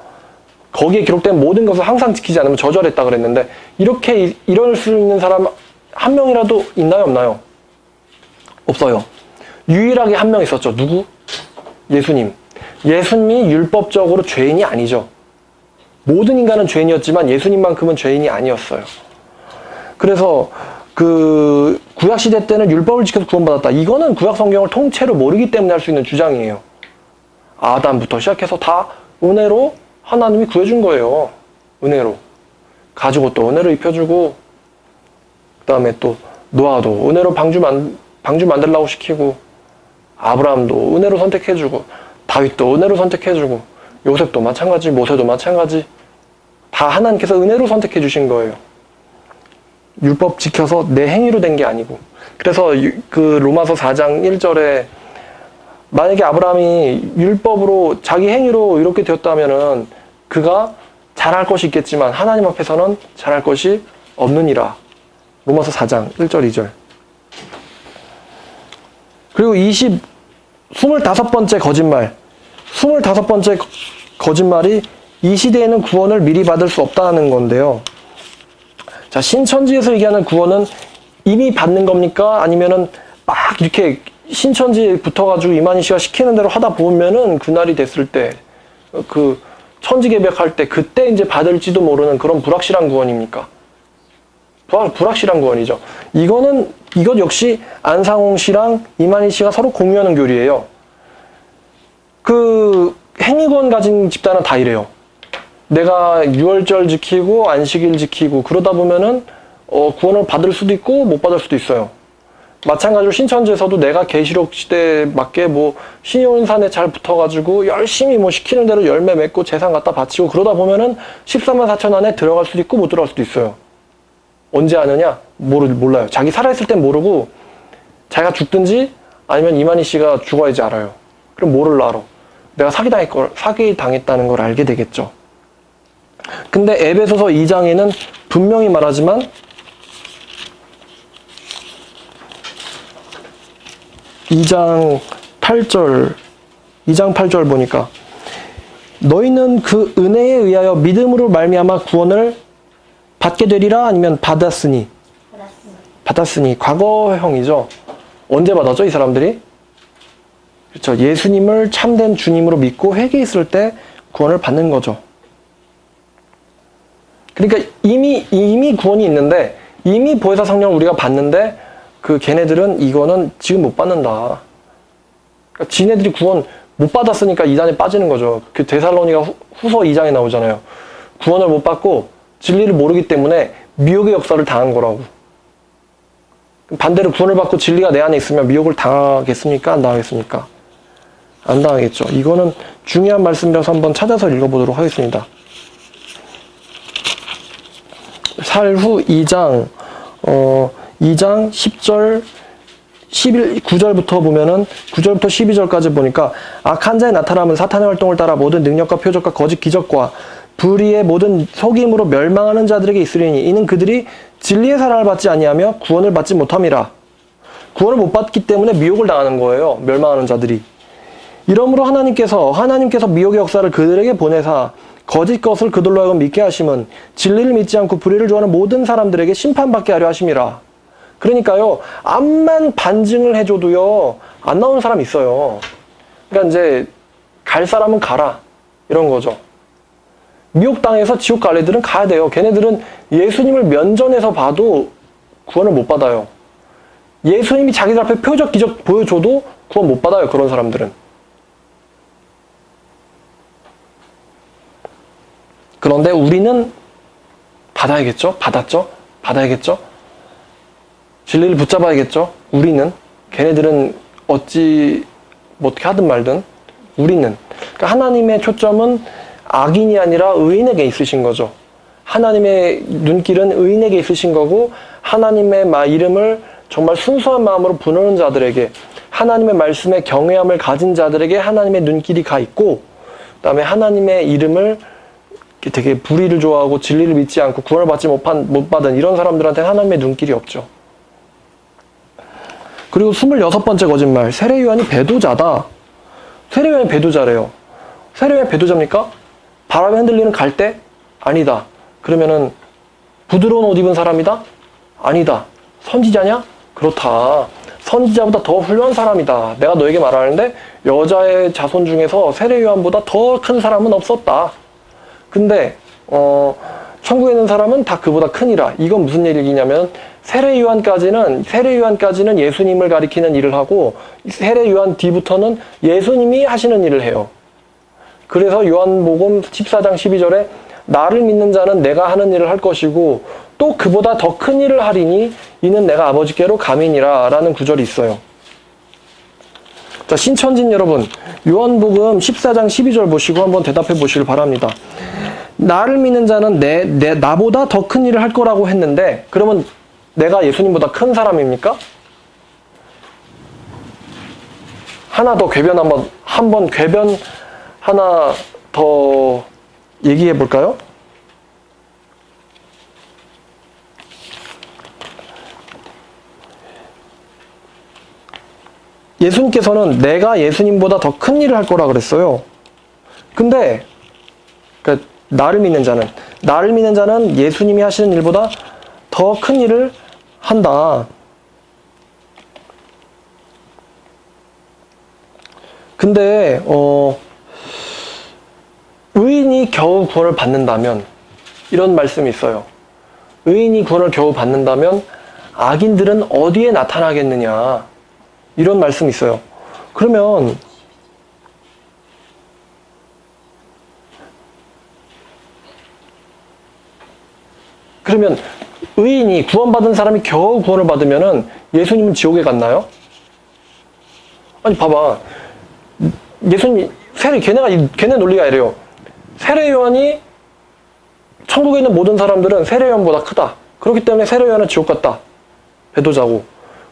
거기에 기록된 모든 것을 항상 지키지 않으면 저주하랬다 그랬는데 이렇게 이럴 수 있는 사람 한 명이라도 있나요? 없나요? 없어요. 유일하게 한 명 있었죠. 누구? 예수님. 예수님이 율법적으로 죄인이 아니죠. 모든 인간은 죄인이었지만 예수님만큼은 죄인이 아니었어요. 그래서 그 구약시대 때는 율법을 지켜서 구원받았다. 이거는 구약 성경을 통째로 모르기 때문에 할 수 있는 주장이에요. 아담부터 시작해서 다 은혜로 하나님이 구해준 거예요. 은혜로. 가지고 또 은혜로 입혀주고 그 다음에 또 노아도 은혜로 방주 만들라고 시키고 아브라함도 은혜로 선택해주고 다윗도 은혜로 선택해주고 요셉도 마찬가지, 모세도 마찬가지 다 하나님께서 은혜로 선택해주신 거예요. 율법 지켜서 내 행위로 된 게 아니고. 그래서 그 로마서 4장 1절에 만약에 아브라함이 율법으로 자기 행위로 이렇게 되었다면은 그가 잘할 것이 있겠지만 하나님 앞에서는 잘할 것이 없느니라. 로마서 4장 1절 2절. 그리고 25번째 거짓말. 25번째 거짓말이 이 시대에는 구원을 미리 받을 수 없다는 건데요. 자, 신천지에서 얘기하는 구원은 이미 받는 겁니까? 아니면은 막 이렇게 신천지에 붙어가지고 이만희 씨가 시키는 대로 하다 보면은 그날이 됐을 때, 그 천지개벽할 때 그때 이제 받을지도 모르는 그런 불확실한 구원입니까? 불확실한 구원이죠. 이것 역시 안상홍 씨랑 이만희 씨가 서로 공유하는 교리예요. 그 행위권 가진 집단은 다 이래요. 내가 유월절 지키고 안식일 지키고 그러다 보면은 구원을 받을 수도 있고 못 받을 수도 있어요. 마찬가지로 신천지에서도 내가 계시록 시대에 맞게 뭐 신효은산에 잘 붙어가지고 열심히 뭐 시키는 대로 열매 맺고 재산 갖다 바치고 그러다 보면은 14만 4천 안에 들어갈 수도 있고 못 들어갈 수도 있어요. 언제 아느냐? 몰라요. 자기 살아있을 땐 모르고 자기가 죽든지 아니면 이만희 씨가 죽어야지 알아요. 그럼 뭐를 알아? 내가 사기당했다는 걸 알게 되겠죠. 근데 에베소서 2장에는 분명히 말하지만 2장 8절 보니까 너희는 그 은혜에 의하여 믿음으로 말미암아 구원을 받게 되리라. 아니면 받았으니 과거형이죠. 언제 받았죠 이 사람들이? 그렇죠. 예수님을 참된 주님으로 믿고 회개했을 때 구원을 받는 거죠. 그러니까 이미 구원이 있는데 이미 보혜사 성령을 우리가 받는데 그 걔네들은 이거는 지금 못 받는다. 그러니까 지네들이 구원 못 받았으니까 이단에 빠지는 거죠. 그 데살로니가 후서 2장에 나오잖아요. 구원을 못 받고 진리를 모르기 때문에 미혹의 역사를 당한 거라고. 반대로 구원을 받고 진리가 내 안에 있으면 미혹을 당하겠습니까? 안 당하겠습니까? 안 당하겠죠. 이거는 중요한 말씀이라서 한번 찾아서 읽어보도록 하겠습니다. 살후 2장 10절 9절부터 보면은 9절부터 12절까지 보니까 악한 자의 나타남은 사탄의 활동을 따라 모든 능력과 표적과 거짓 기적과 불의의 모든 속임으로 멸망하는 자들에게 있으리니 이는 그들이 진리의 사랑을 받지 아니하며 구원을 받지 못함이라. 구원을 못 받기 때문에 미혹을 당하는 거예요. 멸망하는 자들이. 이러므로 하나님께서 미혹의 역사를 그들에게 보내사 거짓 것을 그들로 하여금 믿게 하심은 진리를 믿지 않고 불의를 좋아하는 모든 사람들에게 심판받게 하려 하심이라. 그러니까요, 암만 반증을 해줘도요 안 나오는 사람이 있어요. 그러니까 이제 갈 사람은 가라 이런 거죠. 미혹당해서 지옥 갈 애들은 가야 돼요. 걔네들은 예수님을 면전에서 봐도 구원을 못 받아요. 예수님이 자기들 앞에 표적 기적 보여줘도 구원 못 받아요. 그런 사람들은. 그런데 우리는 받아야겠죠? 받아야겠죠? 진리를 붙잡아야겠죠? 우리는. 걔네들은 어떻게 하든 말든 우리는. 그러니까 하나님의 초점은 악인이 아니라 의인에게 있으신 거죠. 하나님의 눈길은 의인에게 있으신 거고 하나님의 이름을 정말 순수한 마음으로 부르는 자들에게 하나님의 말씀에 경외함을 가진 자들에게 하나님의 눈길이 가 있고 그다음에 하나님의 이름을 되게 불의를 좋아하고 진리를 믿지 않고 구원을 받지 못 받은 이런 사람들한테는 하나님의 눈길이 없죠. 그리고 26번째 거짓말. 세례요한이 배도자다. 세례요한이 배도자래요. 세례요한이 배도자입니까? 바람에 흔들리는 갈대? 아니다. 그러면은 부드러운 옷 입은 사람이다? 아니다. 선지자냐? 그렇다. 선지자보다 더 훌륭한 사람이다. 내가 너에게 말하는데 여자의 자손 중에서 세례요한보다 더 큰 사람은 없었다. 근데 천국에 있는 사람은 다 그보다 크니라. 이건 무슨 얘기냐면 세례요한까지는 예수님을 가리키는 일을 하고 세례요한 뒤부터는 예수님이 하시는 일을 해요. 그래서 요한복음 14장 12절에 나를 믿는 자는 내가 하는 일을 할 것이고 또 그보다 더 큰 일을 하리니 이는 내가 아버지께로 감이니라 라는 구절이 있어요. 자, 신천진 여러분, 요한복음 14장 12절 보시고 한번 대답해 보시길 바랍니다. 나를 믿는 자는 나보다 더 큰 일을 할 거라고 했는데 그러면 내가 예수님보다 큰 사람입니까? 하나 더 궤변 한번 궤변 하나 더 얘기해 볼까요? 예수님께서는 내가 예수님보다 더 큰 일을 할 거라 그랬어요. 근데 그러니까 나를 믿는 자는 예수님이 하시는 일보다 더 큰 일을 한다. 근데 의인이 겨우 구원을 받는다면 이런 말씀이 있어요. 의인이 구원을 겨우 받는다면 악인들은 어디에 나타나겠느냐. 이런 말씀이 있어요. 그러면 의인이 구원받은 사람이 겨우 구원을 받으면은 예수님은 지옥에 갔나요? 아니 봐봐. 예수님 걔네 논리가 이래요. 세례요한이 천국에 있는 모든 사람들은 세례요한보다 크다. 그렇기 때문에 세례요한은 지옥 갔다. 배도자고.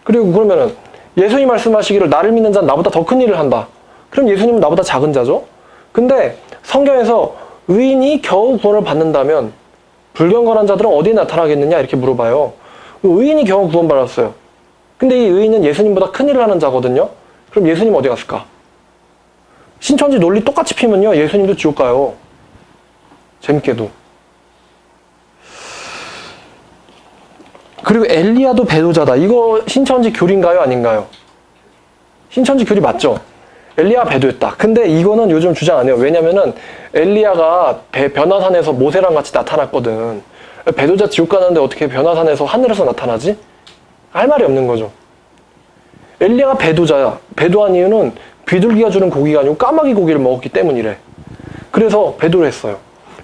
그리고 그러면은 예수님 말씀하시기를 나를 믿는 자는 나보다 더 큰 일을 한다. 그럼 예수님은 나보다 작은 자죠? 근데 성경에서 의인이 겨우 구원을 받는다면 불경건한 자들은 어디에 나타나겠느냐 이렇게 물어봐요. 의인이 겨우 구원받았어요. 근데 이 의인은 예수님보다 큰 일을 하는 자거든요. 그럼 예수님 어디 갔을까? 신천지 논리 똑같이 피면요 예수님도 지옥 가요. 재밌게도. 그리고 엘리야도 배도자다. 이거 신천지 교리인가요? 아닌가요? 신천지 교리 맞죠? 엘리야 배도했다. 근데 이거는 요즘 주장 안 해요. 왜냐면은 엘리야가 변화산에서 모세랑 같이 나타났거든. 배도자 지옥 가는데 어떻게 변화산에서 하늘에서 나타나지? 할 말이 없는 거죠. 엘리야가 배도자야. 배도한 이유는 비둘기가 주는 고기가 아니고 까마귀 고기를 먹었기 때문이래. 그래서 배도를 했어요.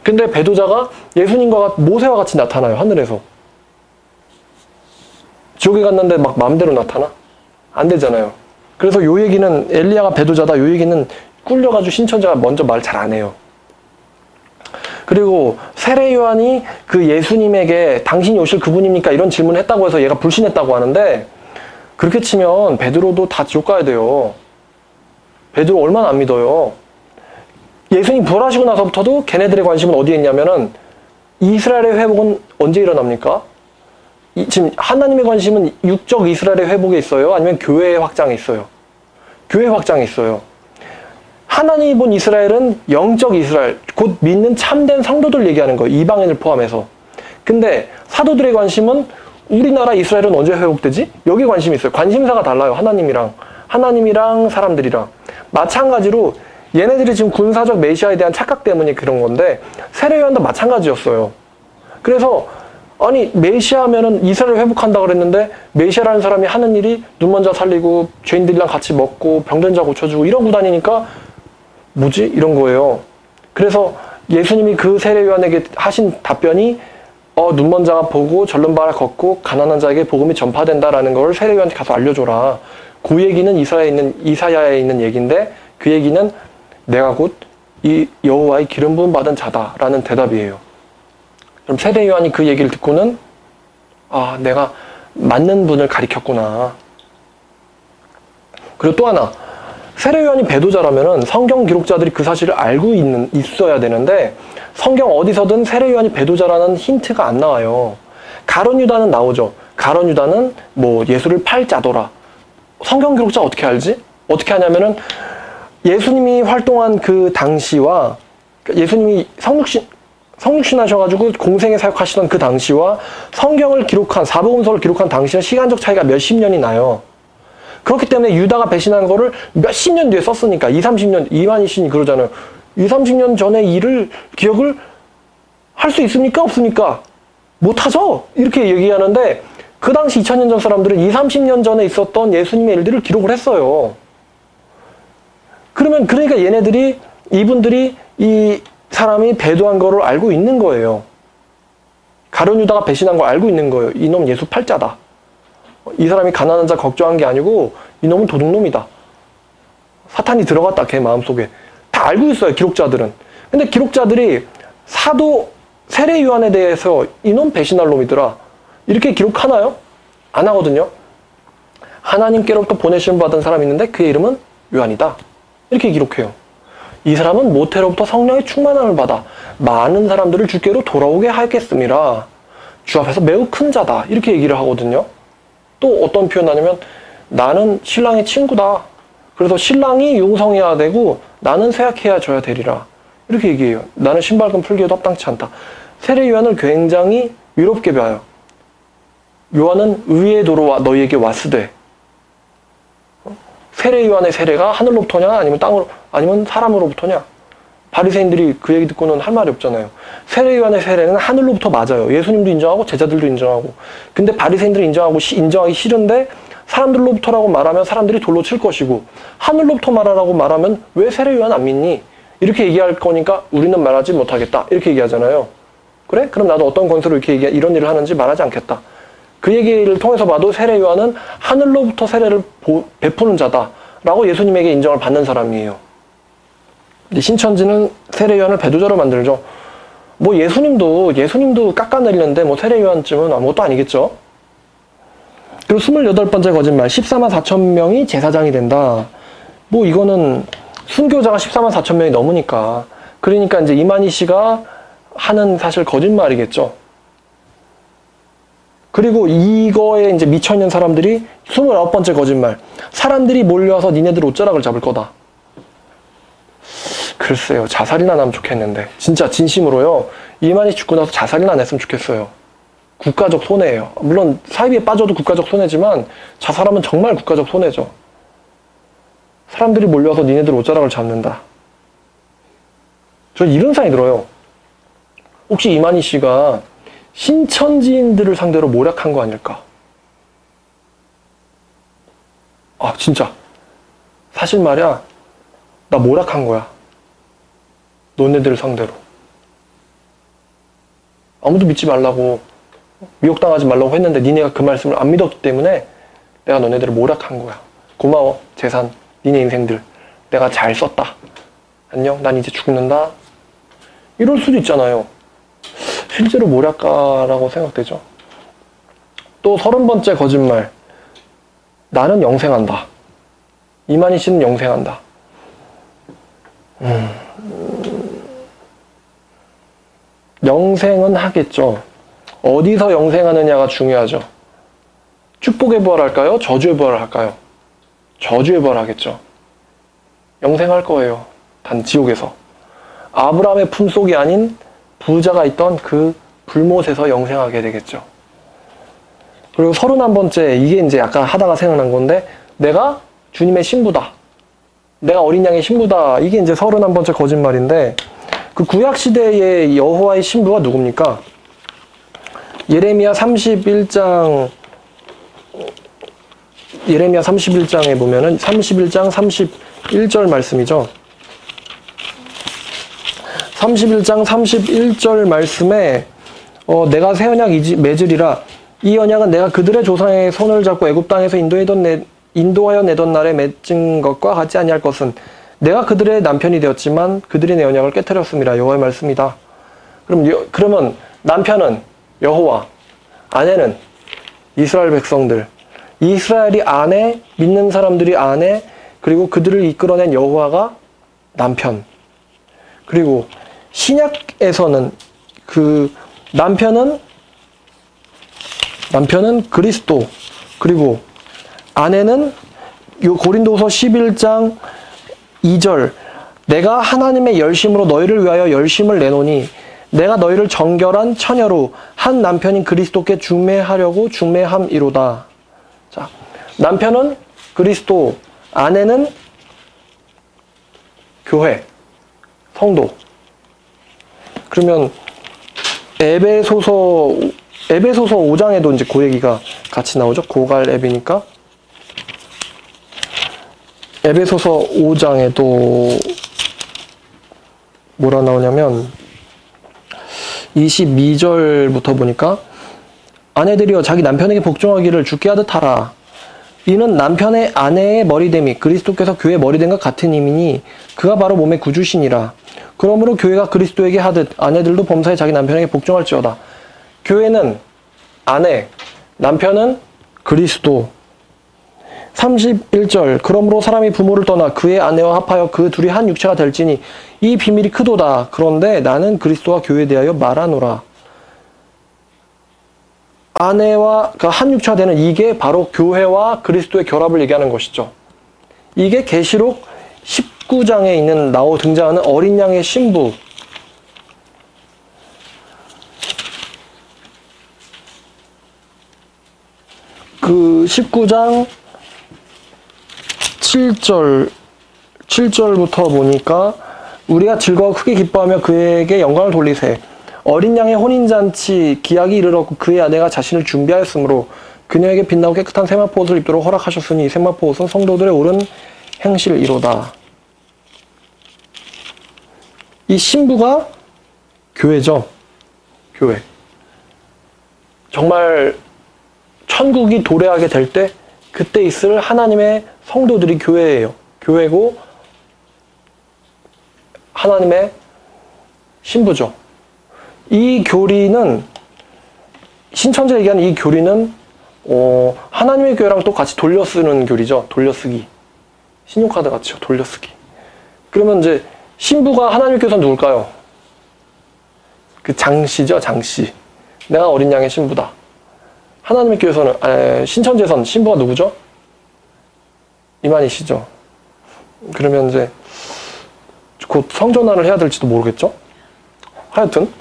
근데 배도자가 예수님과 모세와 같이 나타나요. 하늘에서. 지옥에 갔는데 막 마음대로 나타나? 안 되잖아요. 그래서 요 얘기는 엘리야가 배도자다. 요 얘기는 꿀려가지고 신천지가 먼저 말 잘 안 해요. 그리고 세례요한이 그 예수님에게 당신이 오실 그분입니까? 이런 질문을 했다고 해서 얘가 불신했다고 하는데 그렇게 치면 베드로도 다 지옥 가야 돼요. 베드로 얼마나 안 믿어요. 예수님 부활하시고 나서부터도 걔네들의 관심은 어디에 있냐면은 이스라엘의 회복은 언제 일어납니까? 지금 하나님의 관심은 육적 이스라엘의 회복에 있어요? 아니면 교회의 확장에 있어요? 교회 확장에 있어요. 하나님이 본 이스라엘은 영적 이스라엘, 곧 믿는 참된 성도들 얘기하는 거예요. 이방인을 포함해서. 근데 사도들의 관심은 우리나라 이스라엘은 언제 회복되지? 여기에 관심이 있어요. 관심사가 달라요. 하나님이랑 사람들이랑. 마찬가지로 얘네들이 지금 군사적 메시아에 대한 착각 때문에 그런 건데 세례요한도 마찬가지였어요. 그래서 아니 메시아 하면은 이스라엘 회복한다 그랬는데 메시아라는 사람이 하는 일이 눈먼 자 살리고 죄인들이랑 같이 먹고 병든 자 고쳐주고 이러고 다니니까 뭐지? 이런 거예요. 그래서 예수님이 그 세례요한에게 하신 답변이 눈먼 자가 보고 절른 바라 걷고 가난한 자에게 복음이 전파된다라는 걸 세례요한테 가서 알려줘라. 그 얘기는 이사야에 있는 얘기인데 그 얘기는 내가 곧 이 여호와의 기름 부음 받은 자다라는 대답이에요. 그럼 세례요한이 그 얘기를 듣고는 내가 맞는 분을 가리켰구나. 그리고 또 하나 세례요한이 배도자라면은 성경 기록자들이 그 사실을 알고 있어야 되는데 성경 어디서든 세례요한이 배도자라는 힌트가 안 나와요. 가룟 유다는 나오죠. 가룟 유다는 뭐 예수를 팔 자더라. 성경 기록자 어떻게 알지? 어떻게 하냐면은 예수님이 활동한 그 당시와 예수님이 성육신 하셔가지고 공생에 사역하시던 그 당시와 성경을 기록한 사복음서를 기록한 당시는 시간적 차이가 몇십 년이 나요. 그렇기 때문에 유다가 배신한 거를 몇십 년 뒤에 썼으니까 20, 30년 이만희 신이 그러잖아요. 20, 30년 전의 일을 기억을 할 수 있습니까? 없습니까? 못하죠? 이렇게 얘기하는데 그 당시 2000년 전 사람들은 20, 30년 전에 있었던 예수님의 일들을 기록을 했어요. 그러니까 얘네들이 이분들이 이 사람이 배도한 거를 알고 있는 거예요. 가룟 유다가 배신한 걸 알고 있는 거예요. 이놈 예수 팔자다. 이 사람이 가난한 자 걱정한 게 아니고 이놈은 도둑놈이다. 사탄이 들어갔다 걔 마음속에. 다 알고 있어요. 기록자들은. 근데 기록자들이 사도 세례 요한에 대해서 이놈 배신할 놈이더라. 이렇게 기록하나요? 안 하거든요. 하나님께로부터 보내심 받은 사람이 있는데 그의 이름은 요한이다. 이렇게 기록해요. 이 사람은 모태로부터 성령의 충만함을 받아 많은 사람들을 주께로 돌아오게 하겠습니다. 주 앞에서 매우 큰 자다. 이렇게 얘기를 하거든요. 또 어떤 표현 하냐면 나는 신랑의 친구다. 그래서 신랑이 용성해야 되고 나는 쇠약해야 져야 되리라. 이렇게 얘기해요. 나는 신발끈 풀기에도 합당치 않다. 세례 요한을 굉장히 위롭게 봐요. 요한은 의의 도로 너희에게 왔으되 세례 요한의 세례가 하늘로부터냐 아니면 땅으로 아니면 사람으로부터냐. 바리새인들이 그 얘기 듣고는 할 말이 없잖아요. 세례 요한의 세례는 하늘로부터 맞아요. 예수님도 인정하고 제자들도 인정하고. 근데 바리새인들이 인정하기 싫은데 사람들로부터라고 말하면 사람들이 돌로 칠 것이고 하늘로부터 말하라고 말하면 왜 세례 요한 안 믿니? 이렇게 얘기할 거니까 우리는 말하지 못하겠다. 이렇게 얘기하잖아요. 그래? 그럼 나도 어떤 권세로 이렇게 이런 일을 하는지 말하지 않겠다. 그 얘기를 통해서 봐도 세례 요한은 하늘로부터 세례를 베푸는 자다라고 예수님에게 인정을 받는 사람이에요. 신천지는 세례 요한을 배도자로 만들죠. 뭐 예수님도 깎아내리는데 뭐 세례 요한쯤은 아무것도 아니겠죠. 그리고 28번째 거짓말. 14만 4천 명이 제사장이 된다. 뭐 이거는 순교자가 14만 4천 명이 넘으니까. 그러니까 이제 이만희 씨가 하는 사실 거짓말이겠죠. 그리고 이거에 이제 미쳐있는 사람들이 29번째 거짓말. 사람들이 몰려와서 니네들 옷자락을 잡을 거다. 글쎄요. 자살이나 나면 좋겠는데. 진짜 진심으로요. 이만희 죽고 나서 자살이나 안 했으면 좋겠어요. 국가적 손해예요. 물론 사이비에 빠져도 국가적 손해지만 자살하면 정말 국가적 손해죠. 사람들이 몰려와서 니네들 옷자락을 잡는다. 전 이런 생각이 들어요. 혹시 이만희 씨가 신천지인들을 상대로 모략한 거 아닐까? 아 진짜 사실 말이야 나 모략한 거야. 너네들을 상대로. 아무도 믿지 말라고 미혹당하지 말라고 했는데 니네가 그 말씀을 안 믿었기 때문에 내가 너네들을 모략한 거야. 고마워 재산 니네 인생들 내가 잘 썼다. 안녕 난 이제 죽는다. 이럴 수도 있잖아요. 실제로 모략가라고 생각되죠. 또 30번째 거짓말. 나는 영생한다. 이만희 씨는 영생한다. 영생은 하겠죠. 어디서 영생하느냐가 중요하죠. 축복의 부활할까요? 저주의 부활할까요? 저주의 부활하겠죠. 영생할 거예요. 단 지옥에서. 아브라함의 품속이 아닌 부자가 있던 그 불못에서 영생하게 되겠죠. 그리고 31번째, 이게 이제 약간 하다가 생각난 건데, 내가 주님의 신부다. 내가 어린 양의 신부다. 이게 이제 31번째 거짓말인데, 그 구약시대의 여호와의 신부가 누굽니까? 예레미야 31장에 보면은 31장 31절 말씀이죠. 31장 31절 말씀에 내가 새 언약 맺으리라. 이 언약은 내가 그들의 조상의 손을 잡고 애굽 땅에서 인도하여 내던 날에 맺은 것과 같지 아니할 것은 내가 그들의 남편이 되었지만 그들이 내 언약을 깨뜨렸습니다. 여호와의 말씀이다. 그러면 남편은 여호와, 아내는 이스라엘 백성들. 이스라엘이 안에 믿는 사람들이 안에 그리고 그들을 이끌어낸 여호와가 남편. 그리고 신약에서는 그 남편은 그리스도, 그리고 아내는 요 고린도서 11장 2절, 내가 하나님의 열심으로 너희를 위하여 열심을 내노니 내가 너희를 정결한 처녀로 한 남편인 그리스도께 중매하려고 중매함이로다. 자, 남편은 그리스도, 아내는 교회, 성도. 그러면 에베소서 5장에도 이제 그 얘기가 같이 나오죠. 고갈 앱이니까. 에베소서 5장에도 뭐라 나오냐면 22절부터 보니까 아내들이여 자기 남편에게 복종하기를 주께 하듯 하라. 이는 남편의 아내의 머리됨이 그리스도께서 교회의 머리됨과 같은 힘이니 그가 바로 몸의 구주시니라. 그러므로 교회가 그리스도에게 하듯 아내들도 범사에 자기 남편에게 복종할지어다. 교회는 아내, 남편은 그리스도. 31절, 그러므로 사람이 부모를 떠나 그의 아내와 합하여 그 둘이 한 육체가 될지니 이 비밀이 크도다. 그런데 나는 그리스도와 교회에 대하여 말하노라. 아내와 한 육체가 되는 이게 바로 교회와 그리스도의 결합을 얘기하는 것이죠. 이게 계시록 19장에 있는 등장하는 어린 양의 신부. 그 19장 7절부터 보니까 우리가 즐거워 크게 기뻐하며 그에게 영광을 돌리세. 어린 양의 혼인잔치 기약이 이르렀고 그의 아내가 자신을 준비하였으므로 그녀에게 빛나고 깨끗한 세마포 옷을 입도록 허락하셨으니 이 세마포 옷은 성도들의 옳은 행실이로다. 이 신부가 교회죠. 교회. 정말 천국이 도래하게 될 때 그때 있을 하나님의 성도들이 교회예요. 교회고 하나님의 신부죠. 이 교리는 신천지가 얘기하는 이 교리는 하나님의 교회랑 또 같이 돌려쓰는 교리죠. 돌려쓰기. 신용카드 같이요. 돌려쓰기. 그러면 이제 신부가 하나님의 교회에서 누굴까요? 그 장씨죠. 장씨. 내가 어린 양의 신부다. 하나님의 교회에서는 신천지에서는 신부가 누구죠? 이만희시죠. 그러면 이제 곧 성전환을 해야 될지도 모르겠죠? 하여튼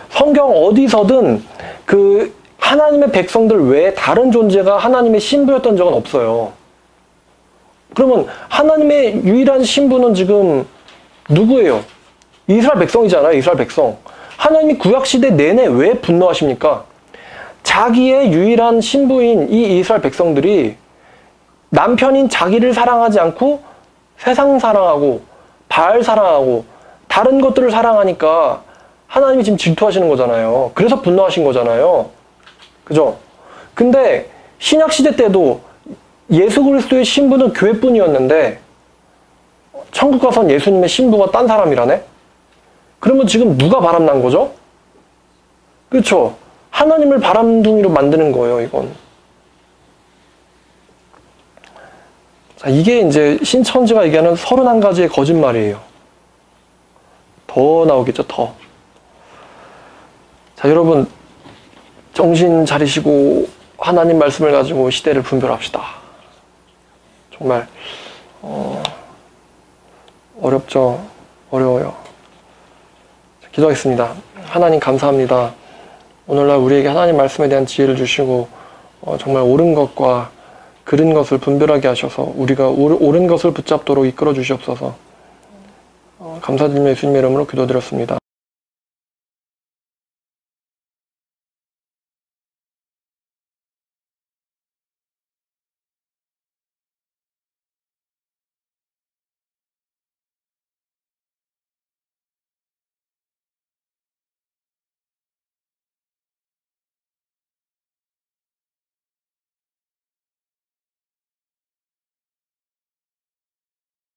성경 어디서든 그 하나님의 백성들 외에 다른 존재가 하나님의 신부였던 적은 없어요. 그러면 하나님의 유일한 신부는 지금 누구예요? 이스라엘 백성이잖아요. 이스라엘 백성. 하나님이 구약시대 내내 왜 분노하십니까? 자기의 유일한 신부인 이 이스라엘 백성들이 남편인 자기를 사랑하지 않고 세상 사랑하고 바알 사랑하고 다른 것들을 사랑하니까 하나님이 지금 질투하시는 거잖아요. 그래서 분노하신 거잖아요. 그죠? 근데 신약시대 때도 예수 그리스도의 신부는 교회뿐이었는데 천국 가선 예수님의 신부가 딴 사람이라네? 그러면 지금 누가 바람난 거죠? 그렇죠? 하나님을 바람둥이로 만드는 거예요, 이건. 자, 이게 이제 신천지가 얘기하는 31가지의 거짓말이에요. 더 나오겠죠, 더. 자, 여러분, 정신 차리시고 하나님 말씀을 가지고 시대를 분별합시다. 정말 어렵죠. 어려워요. 기도하겠습니다. 하나님 감사합니다. 오늘날 우리에게 하나님 말씀에 대한 지혜를 주시고 정말 옳은 것과 그른 것을 분별하게 하셔서 우리가 옳은 것을 붙잡도록 이끌어 주시옵소서. 감사드리며 예수님의 이름으로 기도드렸습니다.